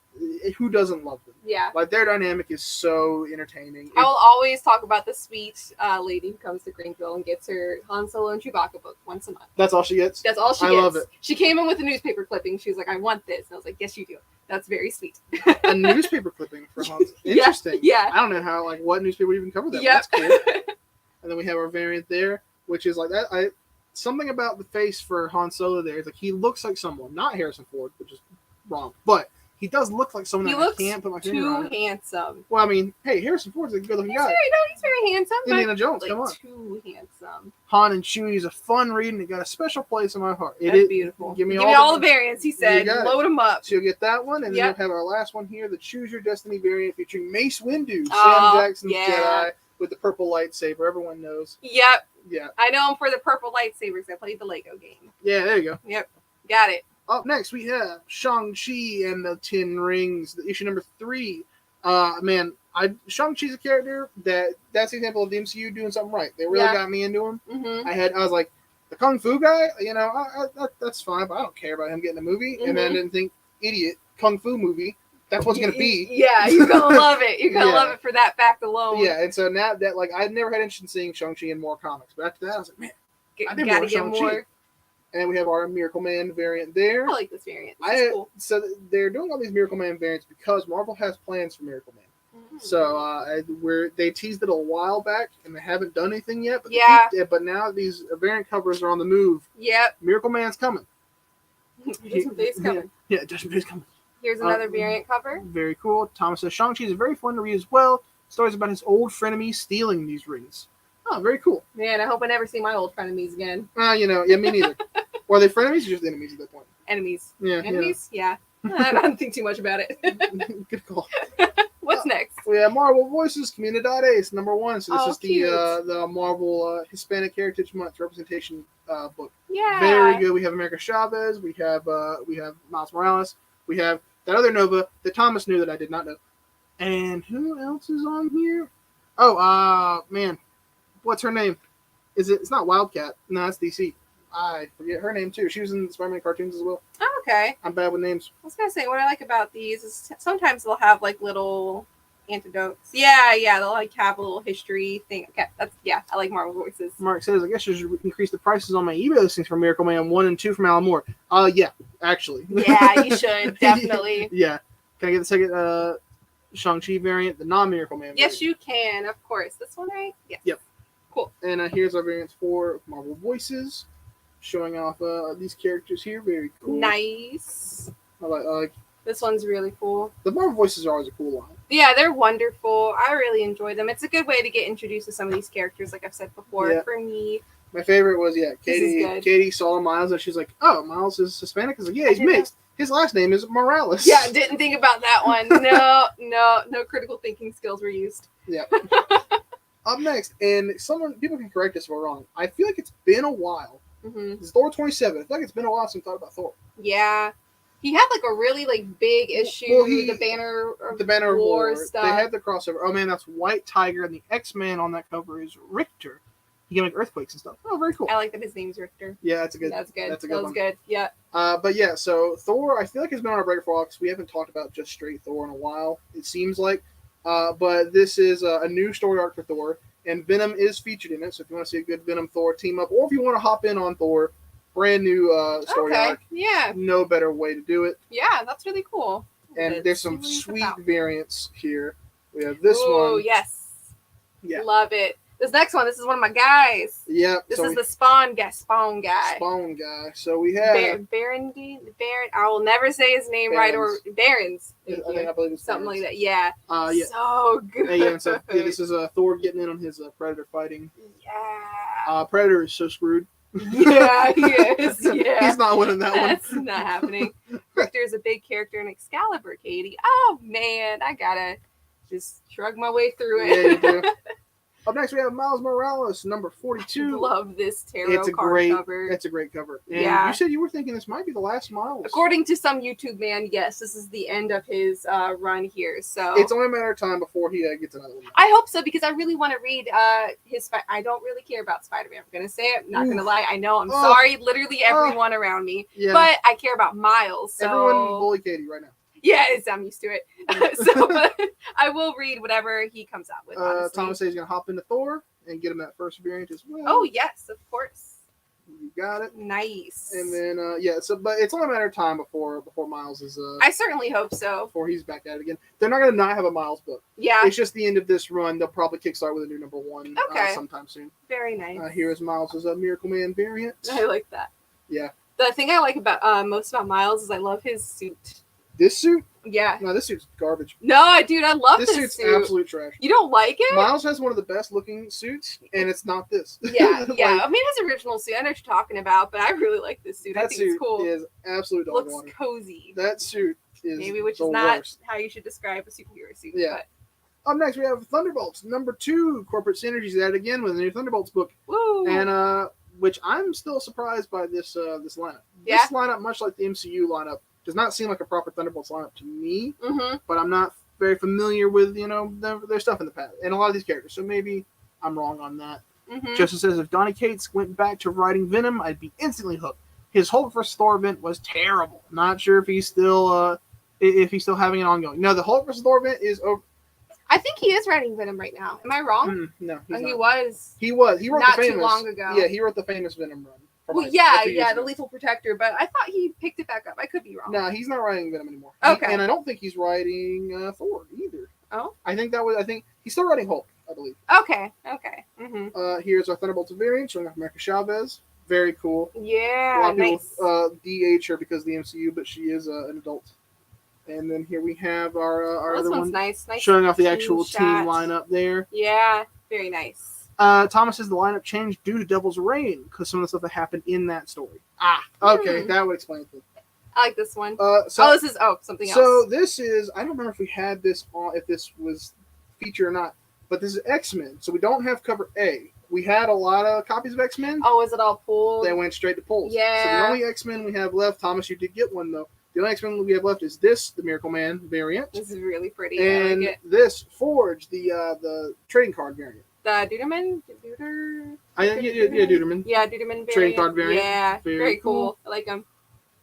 who doesn't love them. Yeah. Like their dynamic is so entertaining. I will always talk about the sweet lady who comes to Greenville and gets her Han Solo and Chewbacca book once a month. That's all she gets. That's all she I gets. love it. She came in with a newspaper clipping. She was like, I want this. And I was like, yes, you do. That's very sweet. A newspaper clipping for Han. Yeah, Interesting. yeah. I don't know how what newspaper would even cover that. Yep. But that's cool. And then we have our variant there, which is like that. Something about the face for Han Solo there is like he looks like someone, not Harrison Ford, which is wrong, but he does look like someone He that I looks can't put my finger on Too it. handsome. Well, I mean, hey, Harrison Ford's a good-looking guy. He's very handsome. Indiana But Jones, like, come on. too handsome. Han and Chewie is a fun read, and it got a special place in my heart. It That's is beautiful. Give me all all the variants, he said. got it. Load them up. So you'll get that one, and then Yep. we'll have our last one here, the Choose Your Destiny variant featuring Mace Windu, Oh, Sam Jackson's yeah. Jedi, with the purple lightsaber. Everyone knows. Yep. Yeah. I know him for the purple lightsabers. I played the Lego game. Yeah, there you go. Yep. Got it. Up next, we have Shang-Chi and the Ten Rings, the issue number 3. Shang-Chi's a character that's an example of the MCU doing something right. They really Yeah. got me into him. Mm-hmm. I was like, the Kung Fu guy, that's fine, but I don't care about him getting a movie. And then I didn't think, idiot, Kung Fu movie, that's what's going to be. Yeah, you're going to love it. You're going to Yeah. love it for that fact alone. Yeah, and so now that, like, I'd never had interest in seeing Shang-Chi in more comics, but after that, I was like, man. I did Gotta more get Shang-Chi. more. And then we have our Miracle Man variant there. I like this variant. This is cool. So they're doing all these Miracle Man variants because Marvel has plans for Miracle Man. Mhm. So they teased it a while back, and they haven't done anything yet. But Yeah. but now these variant covers are on the move. Yep. Miracle Man's coming. Judgment Day is coming. Yeah, Judgment Day's coming. Here's another variant cover. Very cool. Thomas says Shang-Chi is very fun to read as well. Stories about his old frenemy stealing these rings. Oh, very cool. Man, I hope I never see my old frenemies again. Yeah, me neither. Were they frenemies or just enemies at that point? Enemies. Yeah. Enemies? Yeah. I don't think too much about it. Good call. What's next? We have Marvel Voices Comunidades number 1. So this Oh, is cute. the Marvel Hispanic Heritage Month representation book. Yeah. Very good. We have America Chavez. We have Miles Morales. We have that other Nova that Thomas knew that I did not know. And who else is on here? Oh, man, what's her name? It's not Wildcat? No, that's DC. I forget her name too. She was in the Spider-Man cartoons as well. Oh, okay. I'm bad with names. I was gonna say what I like about these is sometimes they'll have like little antidotes. Yeah, they'll like have a little history thing. Okay, I like Marvel voices. Mark says, I guess you should increase the prices on my eBay listings for Miracle Man 1 and 2 from Alan Moore. Yeah, actually. Yeah, you should definitely. Yeah. Can I get the second Shang-Chi variant, the non-Miracle Man variant? Yes, you can. Of course. This one, right? Yes. Yep. Cool. And here's our variants for Marvel voices, showing off these characters here. Very cool. Nice. I like This one's really cool. the Marvel voices are always a cool line. Yeah, they're wonderful. I really enjoy them. It's a good way to get introduced to some of these characters, like I've said before. Yeah. For me, My favorite was This is Katie. good. Katie saw Miles and she's like, "Oh, Miles is Hispanic." I was like, "Yeah, I he's didn't know. mixed. His last name is Morales." yeah, didn't think about that one. No critical thinking skills were used. Yeah. Up next, and people can correct us if we're wrong. I feel like it's been a while. Hmm. It's Thor 27. I feel like it's been a while since I thought about Thor. Yeah, he had like a really like big issue. Well, the Banner of The Banner of War. stuff. They had the crossover. Oh man, that's White Tiger, and the X-Man on that cover is Richter. He can make earthquakes and stuff. Oh, very cool. I like that his name's Richter. Yeah, that's a good. That's good. That's a that good was one. good. Yeah. But yeah, so Thor, I feel like has been on our break for a while because we haven't talked about just straight Thor in a while. It seems like, but this is a new story arc for Thor, and Venom is featured in it. So if you want to see a good Venom Thor team up, or if you want to hop in on Thor, brand new story Okay. arc, Yeah. no better way to do it. Yeah, that's really cool. And Let's there's see some what it's sweet about. variants here. We have this Ooh, one. yes. Yeah. Love it. This next one, this is one of my guys. Yep. This so is we- the Spawn guy. Spawn guy. Spawn guy. So we have. Baron. I will never say his name right, or Barons. Thank you. I believe it's Something like Barons. that. Yeah. Yeah. So good. Yeah, so this is Thor getting in on his Predator fighting. Yeah. Predator is so screwed. Yeah, he is. Yeah. He's not winning that one. That's not happening. Richter is a big character in Excalibur, Katie. Oh man, I gotta just shrug my way through Yeah, you it. do. Up next, we have Miles Morales, number 42. Love this tarot It's a card great, cover. it's a great cover. And Yeah. you said you were thinking this might be the last Miles. According to some YouTube man, yes, this is the end of his run here. So It's only a matter of time before he gets another one. I hope so because I really want to read his. I don't really care about Spider-Man. I'm gonna say it. Not gonna lie. I know. I'm Oh. sorry. Literally everyone around me. Yeah. But I care about Miles. So Everyone bully Katie right now. yes, I'm used to it. So I will read whatever he comes out with. Honestly. Thomas says he's going to hop into Thor and get him that first variant as well. Oh yes, of course. You got it. Nice. And then, but it's only a matter of time before Miles is, I certainly hope so. before he's back at it again. They're not going to not have a Miles book. Yeah. It's just the end of this run. They'll probably kickstart with a new number one Okay. sometime soon. Very nice. Here is Miles' Miracle Man variant. I like that. Yeah. The thing I like about most about Miles is I love his suit. This suit? Yeah. No, this suit's garbage. No, dude, I love This this suit's suit. absolute trash. You don't like it? Miles has one of the best looking suits, and it's not this. Yeah, yeah. Like, I mean, his original suit. I know what you're talking about, but I really like this suit. I that think it's suit cool. is absolute dog Looks water. cozy. That suit is Maybe, which the is not worst. how you should describe a superhero suit. Yeah. Up next, we have Thunderbolts, number 2. Corporate Synergies added again with a new Thunderbolts book, But woo. and which I'm still surprised by this lineup. Yeah. This lineup, much like the MCU lineup, does not seem like a proper Thunderbolts lineup to me. Mm-hmm. But I'm not very familiar with their stuff in the past and a lot of these characters. So maybe I'm wrong on that. Mm-hmm. Justin says if Donny Cates went back to writing Venom, I'd be instantly hooked. His Hulk vs. Thor event was terrible. Not sure if he's still having it ongoing. No, the Hulk vs. Thor event is over. I think he is writing Venom right now. Am I wrong? No, Oh, he's he not. was. He was. He wrote Not the too famous. long ago. Yeah, he wrote the famous Venom run. from Well, like yeah, a few years yeah, ago. the Lethal Protector, but I thought he picked it back up. I could be wrong. No, he's not writing Venom anymore. Okay. And I don't think he's writing Thor either. Oh. I think he's still writing Hulk, I believe. Okay. Mm-hmm. Here's our Thunderbolts variant showing off America Chavez. Very cool. A Yeah, lot of nice. people DH her because of the MCU, but she is an adult. And then here we have our this other one's one nice. Nice. showing off the team actual team shot. lineup there. Yeah, very nice. Thomas says the lineup changed due to Devil's Reign because some of the stuff that happened in that story. Okay, that would explain it. I like this one. So this is something else. So this is, I don't remember if we had this on, if this was featured or not, but this is X-Men. So we don't have cover A. We had a lot of copies of X-Men. is it all pulled? They went straight to polls. So Yeah. the only X-Men we have left, Thomas, you did get one though. The only X-Men we have left is this, the Miracle Man variant, This is really pretty. and I like it. this Forge, the trading card variant. The Duderman? Duderman. Yeah, Duderman variant. Trading card variant. Yeah, Very very cool. cool. I like them.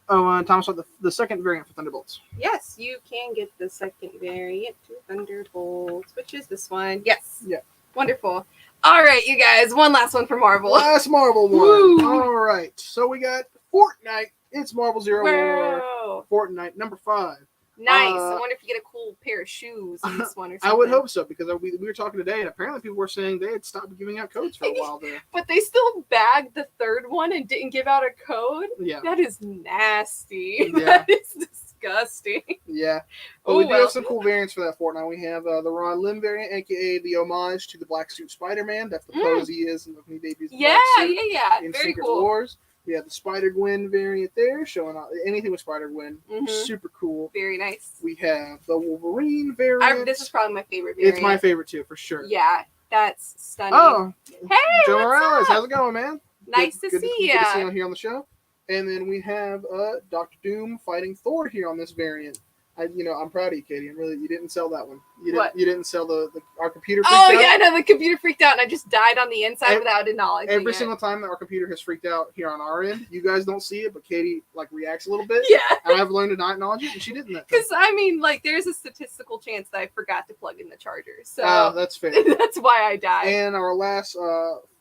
Oh, Thomas, the second variant for Thunderbolts. Yes, you can get the second variant to Thunderbolts, which is this one. Yes. Yeah. Wonderful. All right, you guys. One last one for Marvel. Last Marvel one. Woo. All right. So we got Fortnite. It's Marvel Zero War. Whoa. Fortnite number 5. Nice. I wonder if you get a cool pair of shoes in this one or something. I would hope so because we were talking today, and apparently people were saying they had stopped giving out codes for a while there. But they still bagged the third one and didn't give out a code? Yeah. That is nasty. Yeah. That is disgusting. Yeah. But Oh, we do well. have some cool variants for that Fortnite. We have the Ron Lim variant, aka the homage to the Black Suit Spider-Man. That's the pose he is when he debuts the Yeah, Black Suit yeah. in Very Secret cool. Wars. We have the Spider-Gwen variant there, showing off anything with Spider-Gwen. Mhm. Super cool. Very nice. We have the Wolverine variant. This is probably my favorite variant. It's my favorite too, for sure. Yeah, that's stunning. Oh, Hey, Joe what's Morales, up? how's it going, man? Nice Good to see you. Good to see you here on the show. And then we have Doctor Doom fighting Thor here on this variant. I'm proud of you, Katie. You didn't sell that one. What? You didn't sell our computer. Freaked Oh out. yeah, no, the computer freaked out and I just died on the inside Ev- without acknowledging Every it. single time that our computer has freaked out here on our end, you guys don't see it, but Katie reacts a little bit. Yeah, And I've learned to not acknowledge it, and she didn't that time. because there's a statistical chance that I forgot to plug in the charger, so Oh, that's fair. that's why I died. And our last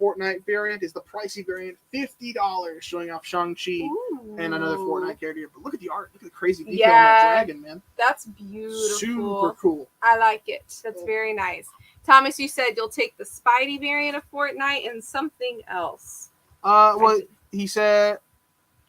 Fortnite variant is the pricey variant, $50, showing off Shang-Chi Ooh. and another Fortnite character. But look at the art. Look at the crazy detail Yeah. on that dragon, man. That's beautiful. Super cool. I like it. That's very nice. Thomas, you said you'll take the Spidey variant of Fortnite and something else. Well, he said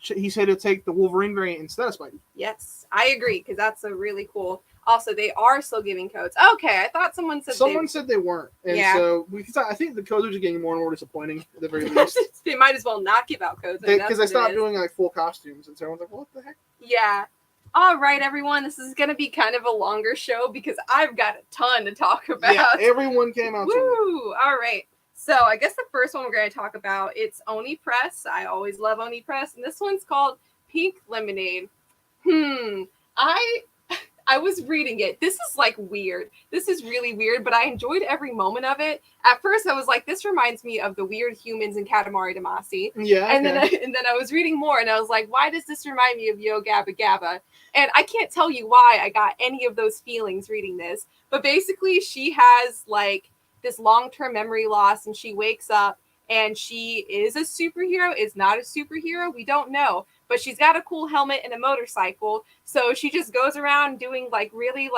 he'll take the Wolverine variant instead of Spidey. Yes, I agree because that's a really cool. Also, they are still giving codes. Okay, I thought someone said Someone said they weren't, and Yeah. so I think the codes are just getting more and more disappointing at the very least. they might as well not give out codes Because they that's what stopped it is. doing full costumes, and so everyone's like, "What the heck?" Yeah. All right, everyone. This is going to be kind of a longer show because I've got a ton to talk about. Yeah, everyone came out. To it. Woo! All right. So I guess the first one we're going to talk about, it's Oni Press. I always love Oni Press, and this one's called Pink Lemonade. I was reading it. This is weird. This is really weird, but I enjoyed every moment of it. At first, I was like, this reminds me of the weird humans in Katamari Damacy. Yeah, And then okay. I was reading more, and I was like, why does this remind me of Yo Gabba Gabba? And I can't tell you why I got any of those feelings reading this. But basically, she has this long-term memory loss, and she wakes up, and she is a superhero, is not a superhero. We don't know. But she's got a cool helmet and a motorcycle. So she just goes around doing really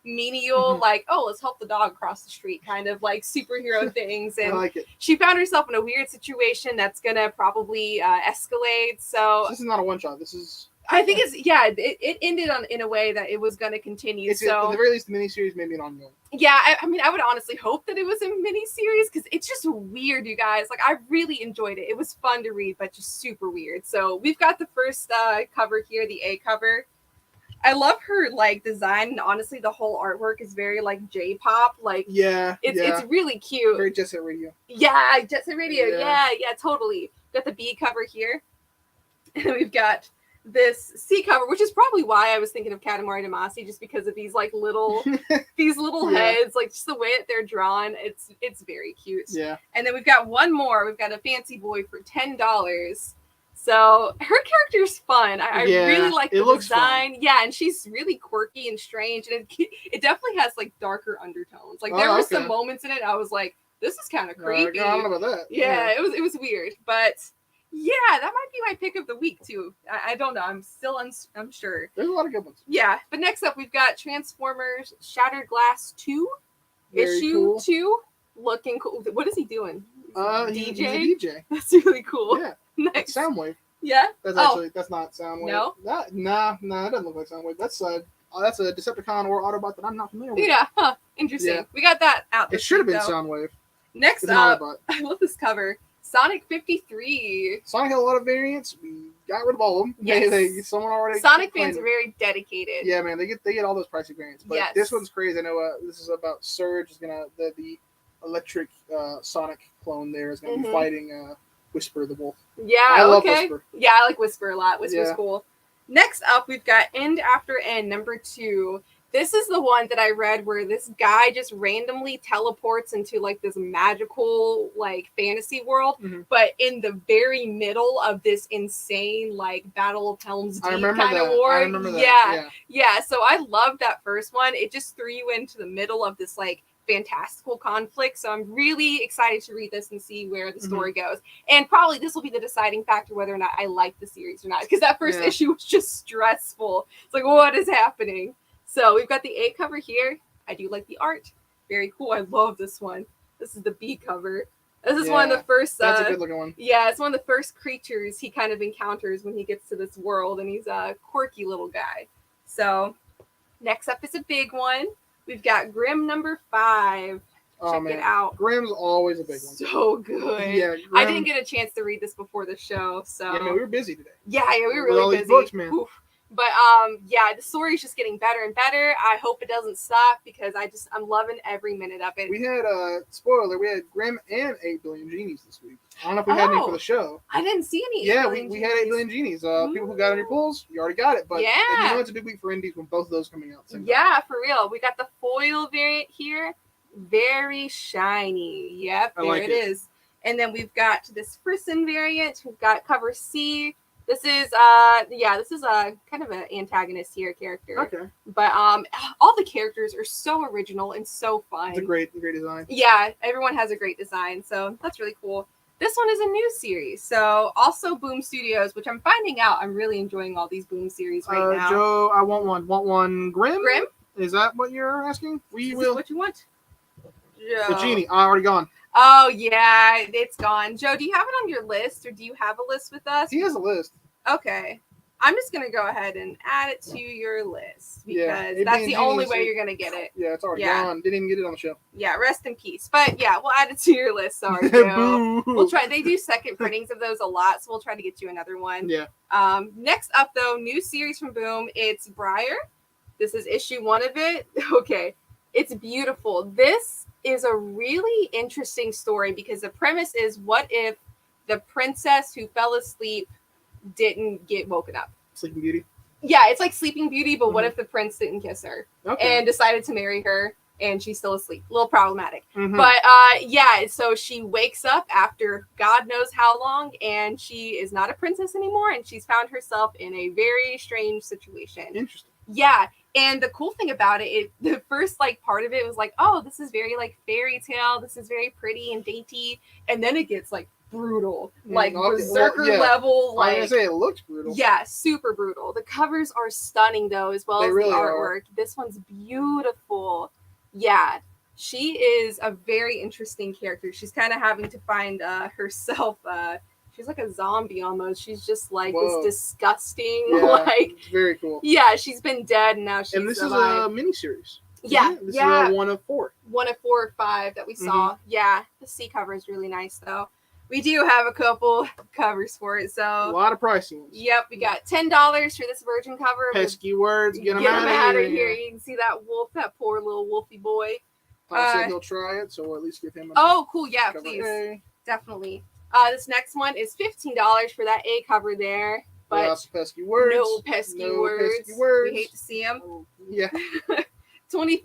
menial, oh, let's help the dog cross the street kind of superhero things. I And like it. she found herself in a weird situation that's gonna probably escalate. So This is not a one shot. This is. I think it ended in a way that it was gonna continue. It's at So the very least, the miniseries, maybe an ongoing. yeah, I mean, I would honestly hope that it was a mini series because it's just weird, you guys. I really enjoyed it. It was fun to read, but just super weird. So we've got the first cover here, the A cover. I love her design, and honestly, the whole artwork is very J-pop. Yeah, It's really cute. very Jet Set Radio. Yeah, Jet Set Radio. Yeah. Yeah, totally. Got the B cover here. And we've got this C cover, which is probably why I was thinking of Katamari Damacy, just because of these little Yeah. heads, just the way that they're drawn. It's very cute. Yeah. And then we've got one more. We've got a fancy boy for $10. So her character's fun. I Yeah, really like the it looks design. Yeah, and she's really quirky and strange, and it definitely has darker undertones. There were some okay. moments in it I was like, this is kind of creepy. I don't know about that. Yeah, it was weird, but yeah, that might be my pick of the week too. I don't know. I'm still unsure. There's a lot of good ones. Yeah, but next up we've got Transformers Shattered Glass 2, Very issue cool. 2. Looking cool. What is he doing? He's a DJ? DJ. That's really cool. Yeah. Nice. Soundwave. Yeah. That's Oh. that's not Soundwave. No? Nah, it doesn't look like Soundwave. That's a Decepticon or Autobot that I'm not familiar with. Yeah. Huh. Interesting. Yeah. We got that out. It this should have week, been though. Soundwave. Next It's an up, Autobot. I love this cover. Sonic 53. Sonic had a lot of variants. We got rid of all of them. Yes. Someone already. Sonic claimed fans are it. very dedicated. Yeah, man, they get all those pricey variants. But Yes. this one's crazy. I know this is about Surge is gonna the electric Sonic clone there is gonna be Mhm. fighting Whisper the Wolf. Yeah, I love okay. Whisper. Yeah, I like Whisper a lot. Whisper's Yeah. cool. Next up, we've got End After End, number 2. This is the one that I read where this guy just randomly teleports into like this magical like fantasy world, but in the very middle of this insane like Battle of Helm's Deep kind of war. I remember that. Yeah. So I loved that first one. It just threw you into the middle of this like fantastical conflict. So I'm really excited to read this and see where the story goes. And probably this will be the deciding factor whether or not I like the series or not. Because that first issue was just stressful. It's like, what is happening? So we've got the A cover here. I do like the art. Very cool. I love this one. This is the B cover. This is one of the first. That's a good looking one. Yeah, it's one of the first creatures he kind of encounters when he gets to this world, and he's a quirky little guy. So next up is a big one. We've got Grimm number 5. Check it out. Grimm's always a big one. So good. Yeah, Grimm, I didn't get a chance to read this before the show, so yeah, man, we were busy today. Yeah, we were really all busy. These books, man. Oof. But yeah, the story's just getting better and better. I hope it doesn't stop because I'm loving every minute of it. We had spoiler, we had Grimm and 8 Billion Genies this week. I don't know if we had any for the show. I didn't see any. Yeah, we had 8 Billion Genies. People who got on your pools, you already got it. But you know it's a big week for indies when both of those coming out. Yeah, for real. We got the foil variant here. Very shiny. Yep, there it is. And then we've got this Frisson variant. We've got cover C. This is this is a kind of an antagonist here character. Okay. But all the characters are so original and so fun. It's a great design. Yeah, everyone has a great design, so that's really cool. This one is a new series, so also Boom Studios, which I'm finding out I'm really enjoying all these Boom series right now. Joe, I want one. Want one Grimm? Grimm? Is that what you're asking? Is this what you want? Joe. The genie. I already gone. Oh yeah, it's gone. Joe, do you have it on your list, or do you have a list with us? He has a list. Okay. I'm just going to go ahead and add it to your list because that's the only way you're going to get it. Yeah, it's already gone. Didn't even get it on the show. Yeah, rest in peace. But yeah, we'll add it to your list. Sorry, Joe. We'll try. They do second printings of those a lot, so we'll try to get you another one. Yeah. Next up, though, new series from Boom. It's Briar. This is issue 1 of it. Okay. It's beautiful. This is a really interesting story because the premise is what if the princess who fell asleep didn't get woken up? Sleeping Beauty? Yeah, it's like Sleeping Beauty, but what if the prince didn't kiss her and decided to marry her and she's still asleep? A little problematic. But yeah, so she wakes up after God knows how long and she is not a princess anymore and she's found herself in a very strange situation. Interesting. Yeah. And the cool thing about it, the first like part of it was like, oh, this is very like fairy tale. This is very pretty and dainty. And then it gets like brutal, like berserker level. Like, I was gonna say it looks brutal. Yeah, super brutal. The covers are stunning though, as well as the artwork. This one's beautiful. Yeah, she is a very interesting character. She's kind of having to find herself. She's like a zombie almost. She's just like this disgusting, like very cool. Yeah, she's been dead and now she's and this alive. Is a miniseries. Yeah, this is a 1 of 4. 1 of 4 or 5 that we saw. Yeah, the C cover is really nice though. We do have a couple covers for it, so a lot of pricey ones. Yep, we got $10 for this virgin cover. Pesky words, get them out of here. You can see that wolf, that poor little wolfy boy. Tom said he'll try it, so we'll at least give him. Cool, yeah, please, definitely. This next one is $15 for that A cover there, but lots of pesky words. No pesky words. We hate to see them. Yeah. $25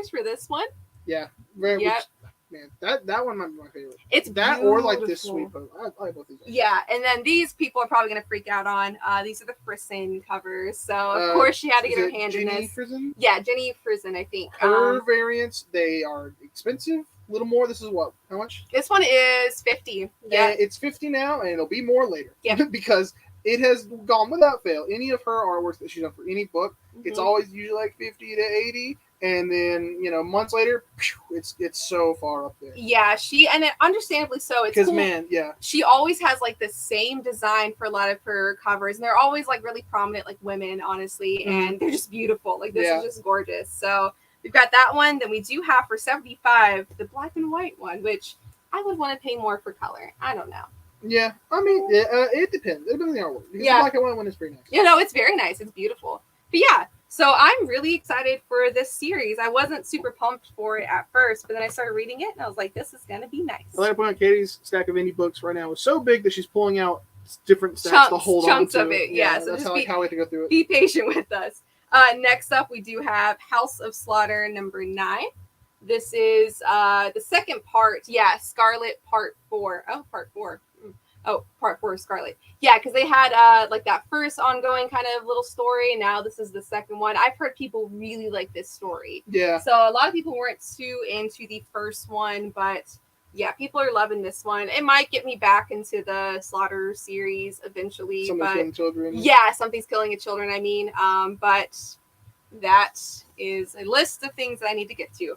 for this one. Yeah, very. Yep. Man, that one might be my favorite. It's that beautiful. Or like this sweet post. I like both these. Yeah, and then these people are probably gonna freak out on. These are the Frisson covers, so of course she had to get her hand in this. Frisson? Yeah, Jenny Frisson, I think. Her variants, they are expensive. A little more. This is what? How much? This one is $50. Yeah, it's $50 now, and it'll be more later. Yeah, because it has gone without fail. Any of her artworks that she's done for any book, it's always usually like 50 to 80. And then, months later, it's so far up there. Yeah, and understandably so. It's because cool. Man, yeah, she always has like the same design for a lot of her covers, and they're always like really prominent, like women, honestly, and they're just beautiful. Like this is just gorgeous. So we've got that one. Then we do have for $75 the black and white one, which I would want to pay more for color. I don't know. Yeah, I mean, it depends. It depends on the artwork. Because the black and white one is pretty nice. It's very nice. It's beautiful. But yeah. So I'm really excited for this series. I wasn't super pumped for it at first, but then I started reading it, and I was like, this is going to be nice. I like to point out Katie's stack of indie books right now is so big that she's pulling out different stats to Chunks- hold on chunks to. of it, yeah, so that's just how we have to go through it. Be patient with us. Next up, we do have House of Slaughter number 9. This is the second part. Yeah, Scarlet part 4. Oh, part 4. Oh, part 4 of Scarlet. Yeah, because they had like that first ongoing kind of little story. Now this is the second one. I've heard people really like this story. Yeah. So a lot of people weren't too into the first one, but yeah, people are loving this one. It might get me back into the Slaughter series eventually. Somebody's but killing children. yeah, something's killing children. I mean, but that is a list of things that I need to get to.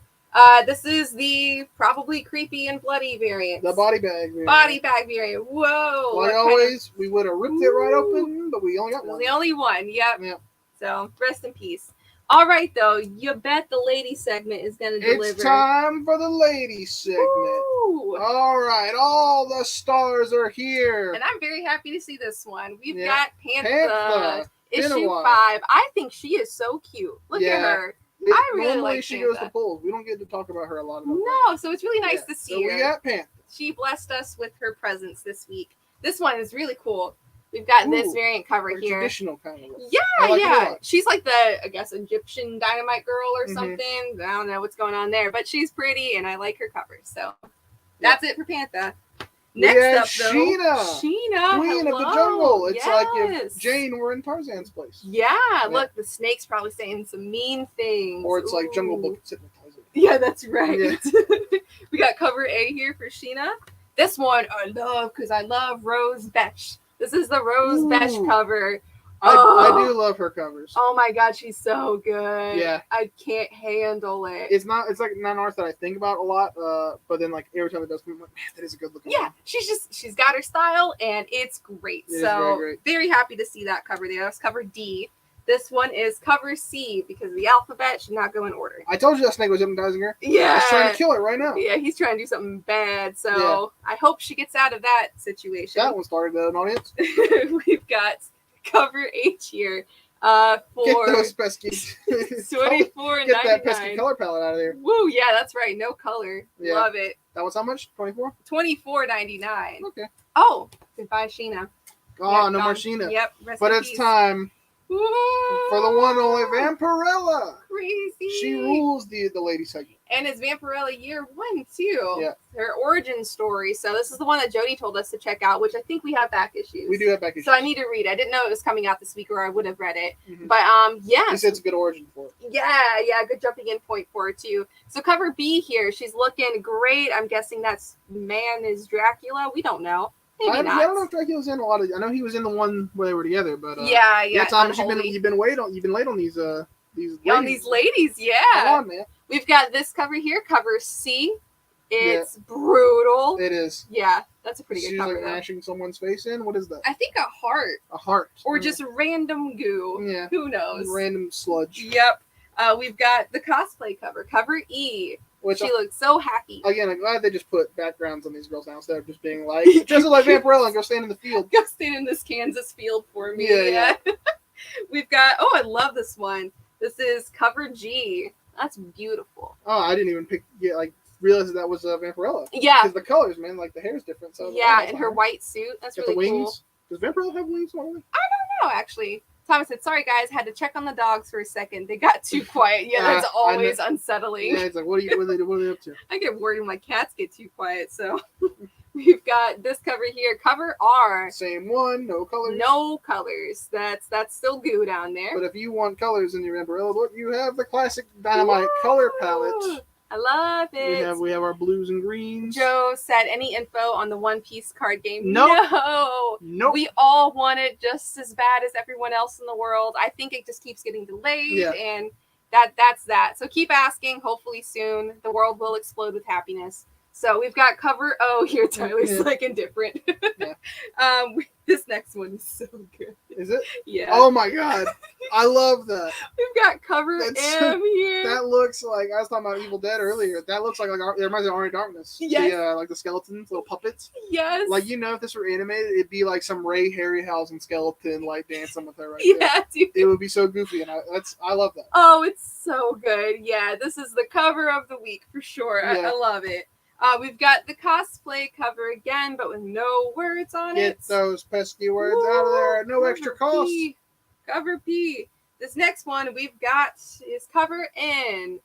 This is the probably creepy and bloody variant. The body bag. Variant. Body bag variant. Whoa. Like always, we would have ripped it right open, but we only got one. The only one. Yep. Yep. So rest in peace. All right, though. You bet the lady segment is going to deliver. It's time for the lady segment. Woo! All right, all the stars are here. And I'm very happy to see this one. We've Yeah. got Panther, Panther. Been a issue while. 5. I think she is so cute. Look at Yeah. her. I really Normally like she goes Panther. to polls. We don't get to talk about her a lot. Enough. No, so it's really nice Yeah. to see So her. we got Panther. She blessed us with her presence this week. This one is really cool. We've got this Ooh, variant cover Her here. traditional kind of look. Yeah, I like it a yeah. lot. She's like the, I guess, Egyptian dynamite girl or Mhm. something. I don't know what's going on there, but she's pretty and I like her cover. So that's it for Panther. We Next have up, though, Sheena. Sheena, Queen of the hello. jungle. It's like Yes. if Jane were in Tarzan's place. Yeah, look, the snake's probably saying some mean things. Or it's like Jungle Ooh. Book sitting with Tarzan. Yeah, that's right. Yeah. We got cover A here for Sheena. This one I love because I love Rose Betch. This is the Rose Betch Ooh. cover. I Oh. do love her covers. Oh my god, she's so good. Yeah. I can't handle it. It's like not an art that I think about a lot, but then like every time it does come, I'm like, man, that is a good looking. Yeah, one. she's got her style and it's great. It is So very great. very happy to see that cover there. That's cover D. This one is cover C because the alphabet should not go in order. I told you that snake was hypnotizing her. I Yeah. was trying to kill her right now. Yeah, he's trying to do something bad. So Yeah. I hope she gets out of that situation. That one started an audience. We've got cover H here Get for those pesky. $24.99. Get that pesky color palette out of there. Woo, yeah, that's right. No color. Yeah. Love it. That was how much? 24. $24.99. Okay. Oh, goodbye, Sheena. Oh, Yep, no more gone. Sheena. Yep. Rest But in it's peace. time Woo! for the one only Vampirella. Crazy. She rules the lady segment. And it's Vampirella year 1 too. Yeah. Her origin story. So this is the one that Jody told us to check out, which I think we have back issues. We do have back issues. So I need to read it. I didn't know it was coming out this week, or I would have read it. Mhm. But yeah. He said it's a good origin for it. Yeah, good jumping in point for it too. So cover B here, she's looking great. I'm guessing that's man is Dracula. We don't know. Maybe I not. don't know if Dracula's in a lot of. I know he was in the one where they were together, but Yeah. Tom, you've Unholy. been late on these Yeah, on these ladies, Come yeah. on, man. We've got this cover here, cover C. It's brutal. It is. Yeah, that's a pretty good She's cover like though. mashing someone's face in. What is that? I think a heart A heart. or just random goo. yeah, Who knows? random sludge. Yep. We've got the cosplay cover, cover E. Which She looks so happy. again, I'm glad they just put backgrounds on these girls now instead of just being like dress up like Vampirella and go stand in the field. Go stand in this Kansas field for me. Yeah. We've got, I love this one. This is cover G. That's beautiful. Oh, I didn't even realize that was Vampirella. Yeah. Because the colors, man, like the hair's different. So Yeah, and her white suit. That's got really the cool. wings. Does Vampirella have wings normally? No, actually. Thomas said, sorry guys, had to check on the dogs for a second. They got too quiet. Yeah, that's I know. always unsettling. Yeah, it's like what are they up to? I get worried when my cats get too quiet. So we've got this cover here. Cover R. Same one, no colors. No colors. That's still goo down there. But if you want colors in your Vampirella book, you have the classic Dynamite color palette. I love it. We have our blues and greens. Joe said, any info on the One Piece card game? Nope. No. Nope. We all want it just as bad as everyone else in the world. I think it just keeps getting delayed, Yeah. and that's that. So keep asking. Hopefully soon the world will explode with happiness. So we've got cover O here. Tyler's Yeah. like indifferent. Yeah. This next one is so good. Is it? Yeah. Oh my god. I love that. We've got cover That's- M here. That looks like I was talking about Evil Dead earlier. That looks like it reminds me of Army of Darkness. Yes. The, like the skeletons, little puppets. Yes. Like if this were animated, it'd be like some Ray Harryhausen skeleton like dancing with her right there. yeah, dude. It would be so goofy, and I love that. Oh, it's so good. Yeah, this is the cover of the week for sure. Yeah. I love it. We've got the cosplay cover again, but with no words on Get it. those pesky words out of there. No Cover extra cost. P. Cover P. This next one we've got is cover N.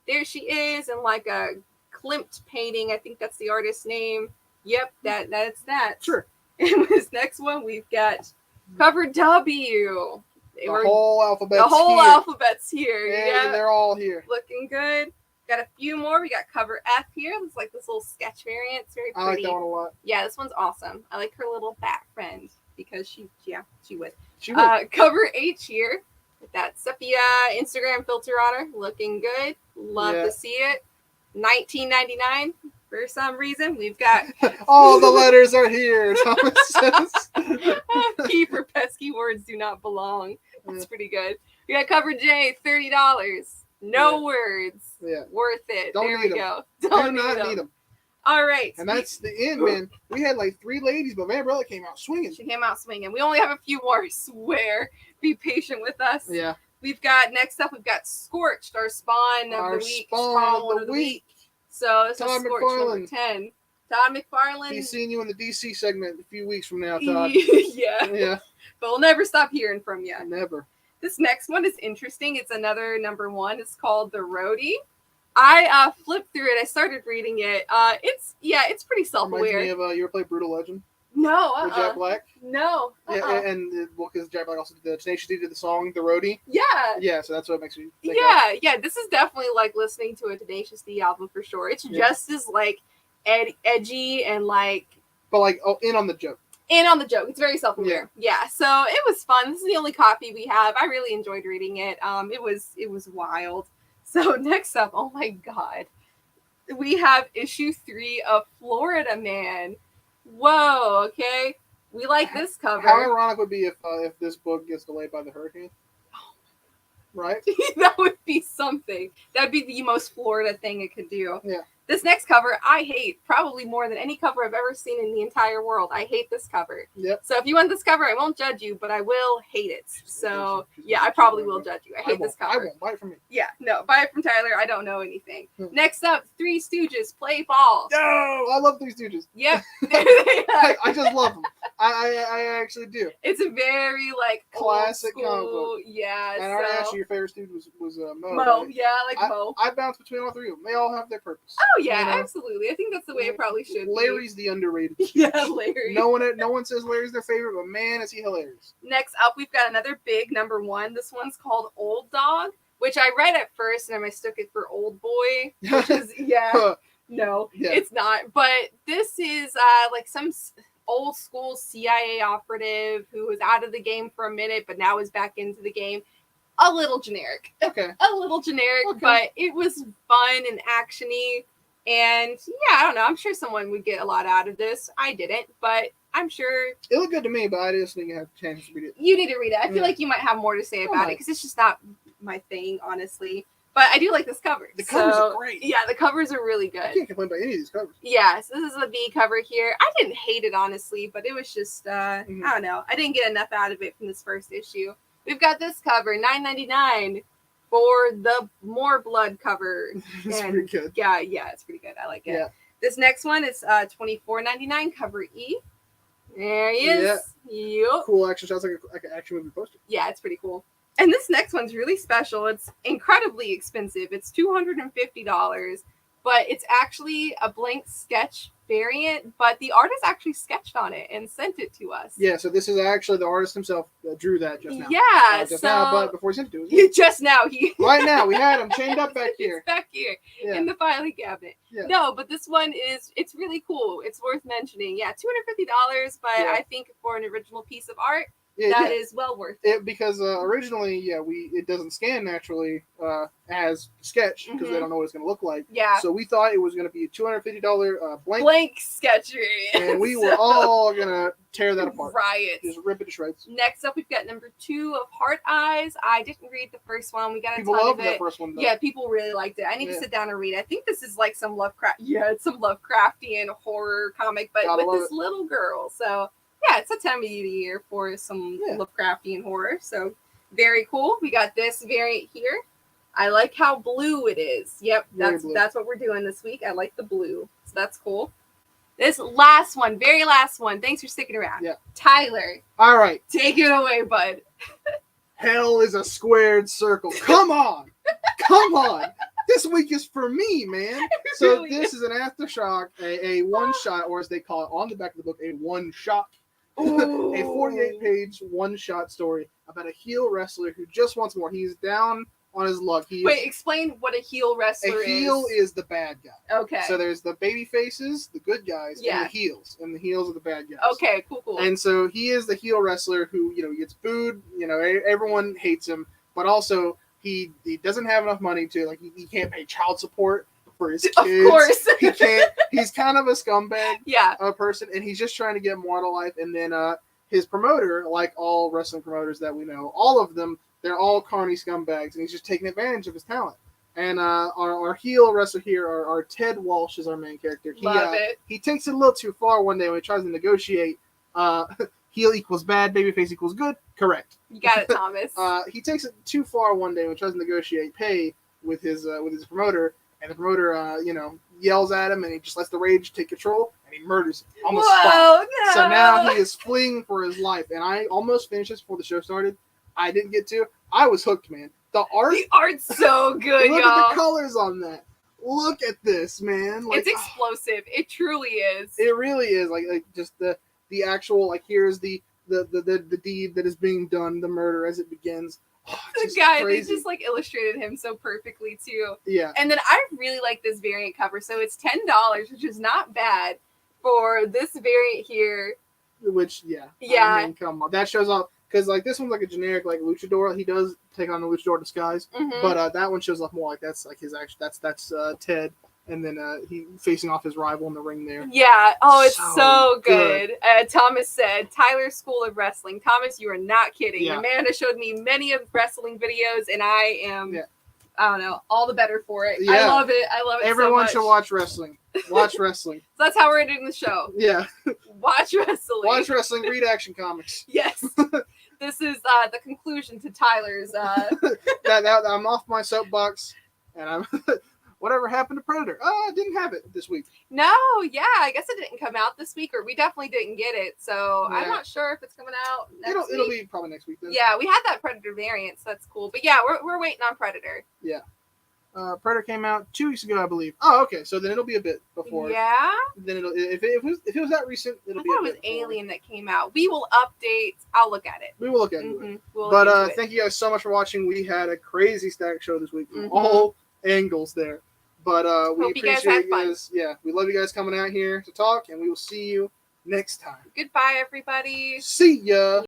There she is in like a Klimt painting. I think that's the artist's name. Yep, that's that. Sure. And this next one we've got cover W. The whole alphabet's The whole here. alphabet's here. Yeah, Yeah, they're all here. looking good. Got a few more. We got cover F here. It's like this little sketch variant. It's very I like pretty. that one a lot. Yeah, this one's awesome. I like her little bat friend because she would. She would. Cover H here with that sepia Instagram filter on her. Looking good. Love Yeah. to see it. $19.99 for some reason. We've got All the letters are here, Thomas says. P for pesky words do not belong. That's Yeah. pretty good. We got cover J, $30. No Yeah. words. Yeah. Worth it. Don't there need we 'em. go. Do Don't not need need 'em. them. All right. And that's the end, man. We had like 3 ladies, but Vanbrella came out swinging. She came out swinging. We only have a few more. I swear. Be patient with us. Yeah. We've got next up. We've got Scorched, our spawn of Our the week. spawn of the week. So this Todd is Scorched number McFarlane. 10. Todd McFarlane. Be seeing you in the DC segment a few weeks from now, Todd. yeah, Yeah. but we'll never stop hearing from you. Never. This next one is interesting. It's another number 1. It's called The Roadie. I flipped through it. I started reading it. It's pretty Reminds me self-aware. of you ever played Brutal Legend No, with Jack Black? no. Yeah, and well, because Jack Black also did the Tenacious D did the song The Roadie. Yeah. Yeah, so that's what makes me think Yeah. This is definitely like listening to a Tenacious D album for sure. It's Yeah. just as like edgy and like But like, in on the joke. in on the joke. It's very self-aware. Yeah. So it was fun. This is the only copy we have. I really enjoyed reading it. It was wild. So next up, oh my god, we have issue 3 of Florida Man. Whoa. Okay. We like this cover. How ironic would be if this book gets delayed by the hurricane? Right? That would be something. That'd be the most Florida thing it could do. Yeah. This next cover I hate probably more than any cover I've ever seen in the entire world. I hate this cover. Yep. So if you want this cover, I won't judge you, but I will hate it. So yeah, I probably will judge you. I hate this I cover. won't. Buy it from me. Yeah, no, buy it from Tyler. I don't know anything. Hmm. Next up, Three Stooges play ball. No, I love Three Stooges. Yep, there they are. I just love them. I actually do. It's a very like Classic old comic school. Yeah. And already so actually, your favorite Stooge was Mo. Mo. right? Yeah, I like Mo. I bounce between all 3 of them. They all have their purpose. Oh yeah, you know? absolutely. I think that's the way it probably should Larry's the underrated. be. Yeah, Larry. No one says Larry's their favorite, but man, is he hilarious. Next up, we've got another big number 1. This one's called Old Dog, which I read at first and I mistook it for Old Boy, which is no, Yeah. it's not. But this is like some old school CIA operative who was out of the game for a minute, but now is back into the game. A little generic. Okay. A little generic, Okay. but it was fun and actiony. And yeah, I don't know. I'm sure someone would get a lot out of this. I didn't, but I'm sure It looked good to me, but I just didn't have a chance to read it. you need to read it. I feel Yeah. like you might have more to say I about it might. because it's just not my thing, honestly. But I do like this cover. The covers So, are great. Yeah, the covers are really I good. can't complain about any of these covers. Yeah, so this is a B cover here. I didn't hate it, honestly, but it was just, Mhm. I don't know. I didn't get enough out of it from this first issue. We've got this cover, $9.99 for the More Blood cover. It's And- pretty good. Yeah, it's pretty good. I like it. Yeah. This next one is $24.99, cover E. There he is. Yup. Cool action shots like an action movie poster. Yeah, it's pretty cool. And this next one's really special. It's incredibly expensive. It's $250, but it's actually a blank sketch variant, but the artist actually sketched on it and sent it to us. Yeah, so this is actually the artist himself that drew that just now. Yeah, Just so now, but before he sent it to us. just now he Right now, we had him chained up back He's here. back here Yeah. in the filing cabinet. Yeah. No, but this one it's really cool. It's worth mentioning. Yeah, $250, but Yeah. I think for an original piece of art, Yeah, that yeah. is well worth it. It, because originally, it doesn't scan naturally as sketch because they Mhm. don't know what it's going to look like. Yeah. So we thought it was going to be a $250 blank, Blank sketch and we were all going to tear that apart, Riot. just rip it to shreds. Next up, we've got number 2 of Heart Eyes. I didn't read the first one. We got a People ton loved of that it. first one. Though. Yeah, people really liked it. I need to Yeah. sit down and read it. I think this is like some Lovecraft. Yeah, it's some Lovecraftian horror comic, but Gotta with love this it. little girl. So yeah, it's a time of year for some Yeah. Lovecraftian horror. So very cool. We got this variant here. I like how blue it is. Yep, Very blue. that's what we're doing this week. I like the blue. It's so that's cool. This last one, very last one. Thanks for sticking around. Yeah. Tyler, All right. take it away, bud. Hell is a squared circle. Come on. Come on. This week is for me, man. So really this is an Aftershock, a one-shot, or as they call it on the back of the book, a one-shot. A 48-page one-shot story about a heel wrestler who just wants more. He's down on his luck. Wait, explain what a heel wrestler a heel is the bad guy. Okay. So there's the baby faces, the good guys, Yeah. and the heels. And the heels are the bad guys. Okay, cool. And so he is the heel wrestler who, gets booed. Everyone hates him. But also, he doesn't have enough money to, he can't pay child support for his kids. Of course. He can't. He's kind of a scumbag Yeah. person, and he's just trying to get more out of life. And then his promoter, like all wrestling promoters that we know, all of them, they're all carny scumbags, and he's just taking advantage of his talent. And our heel wrestler here, our Ted Walsh is our main character. Love it. He takes it a little too far one day when he tries to negotiate. Heel equals bad, babyface equals good. Correct. You got it, Thomas. He takes it too far one day when he tries to negotiate pay with his promoter, and the promoter, yells at him, and he just lets the rage take control, and he murders him on the spot. Whoa, no. So now he is fleeing for his life, and I almost finished this before the show started. I didn't get to. I was hooked, man. The art's so good, look y'all. at the colors on that. Look at this, man. It's explosive. It truly is. It really is. Like just the actual, here's the deed that is being done, the murder as it begins. Oh, the guy, they just illustrated him so perfectly too. Yeah. And then I really like this variant cover. So it's $10, which is not bad for this variant here. Which, yeah. Yeah. I mean, come on. That shows off. Because, this one's a generic, luchador. He does take on the luchador disguise. Mm-hmm. But that one shows off more that's, his actual, that's Ted. And then he facing off his rival in the ring there. Yeah. Oh, it's so So good. Thomas said, Tyler's School of Wrestling. Thomas, you are not kidding. Yeah. Amanda showed me many of wrestling videos, and I am, I don't know, all the better for it. I Yeah. love it. I love it Everyone so much. should watch wrestling. Watch wrestling. So that's how we're ending the show. Yeah. Watch wrestling. Watch wrestling. Read Action Comics. Yes. This is the conclusion to Tyler's. that I'm off my soapbox, and I'm whatever happened to Predator? I didn't have it this week. No, yeah, I guess it didn't come out this week, or we definitely didn't get it. So I'm not sure if it's coming out next It'll week. be probably next week then. Yeah, we had that Predator variant, so that's cool. But yeah, we're waiting on Predator. Yeah. Predator came out 2 weeks ago, I believe. Oh, okay. So then it'll be a bit before. Yeah. Then it'll if it was that recent, it'll I be. thought a it was bit before. Alien that came out. We will update. I'll look at it. We will look at it. Mhm, we'll But look into it. thank you guys so much for watching. We had a crazy stacked show this week from Mhm. all angles there. But we Hope you guys appreciate had fun. guys. Yeah, we love you guys coming out here to talk, and we will see you next time. Goodbye, everybody. See ya.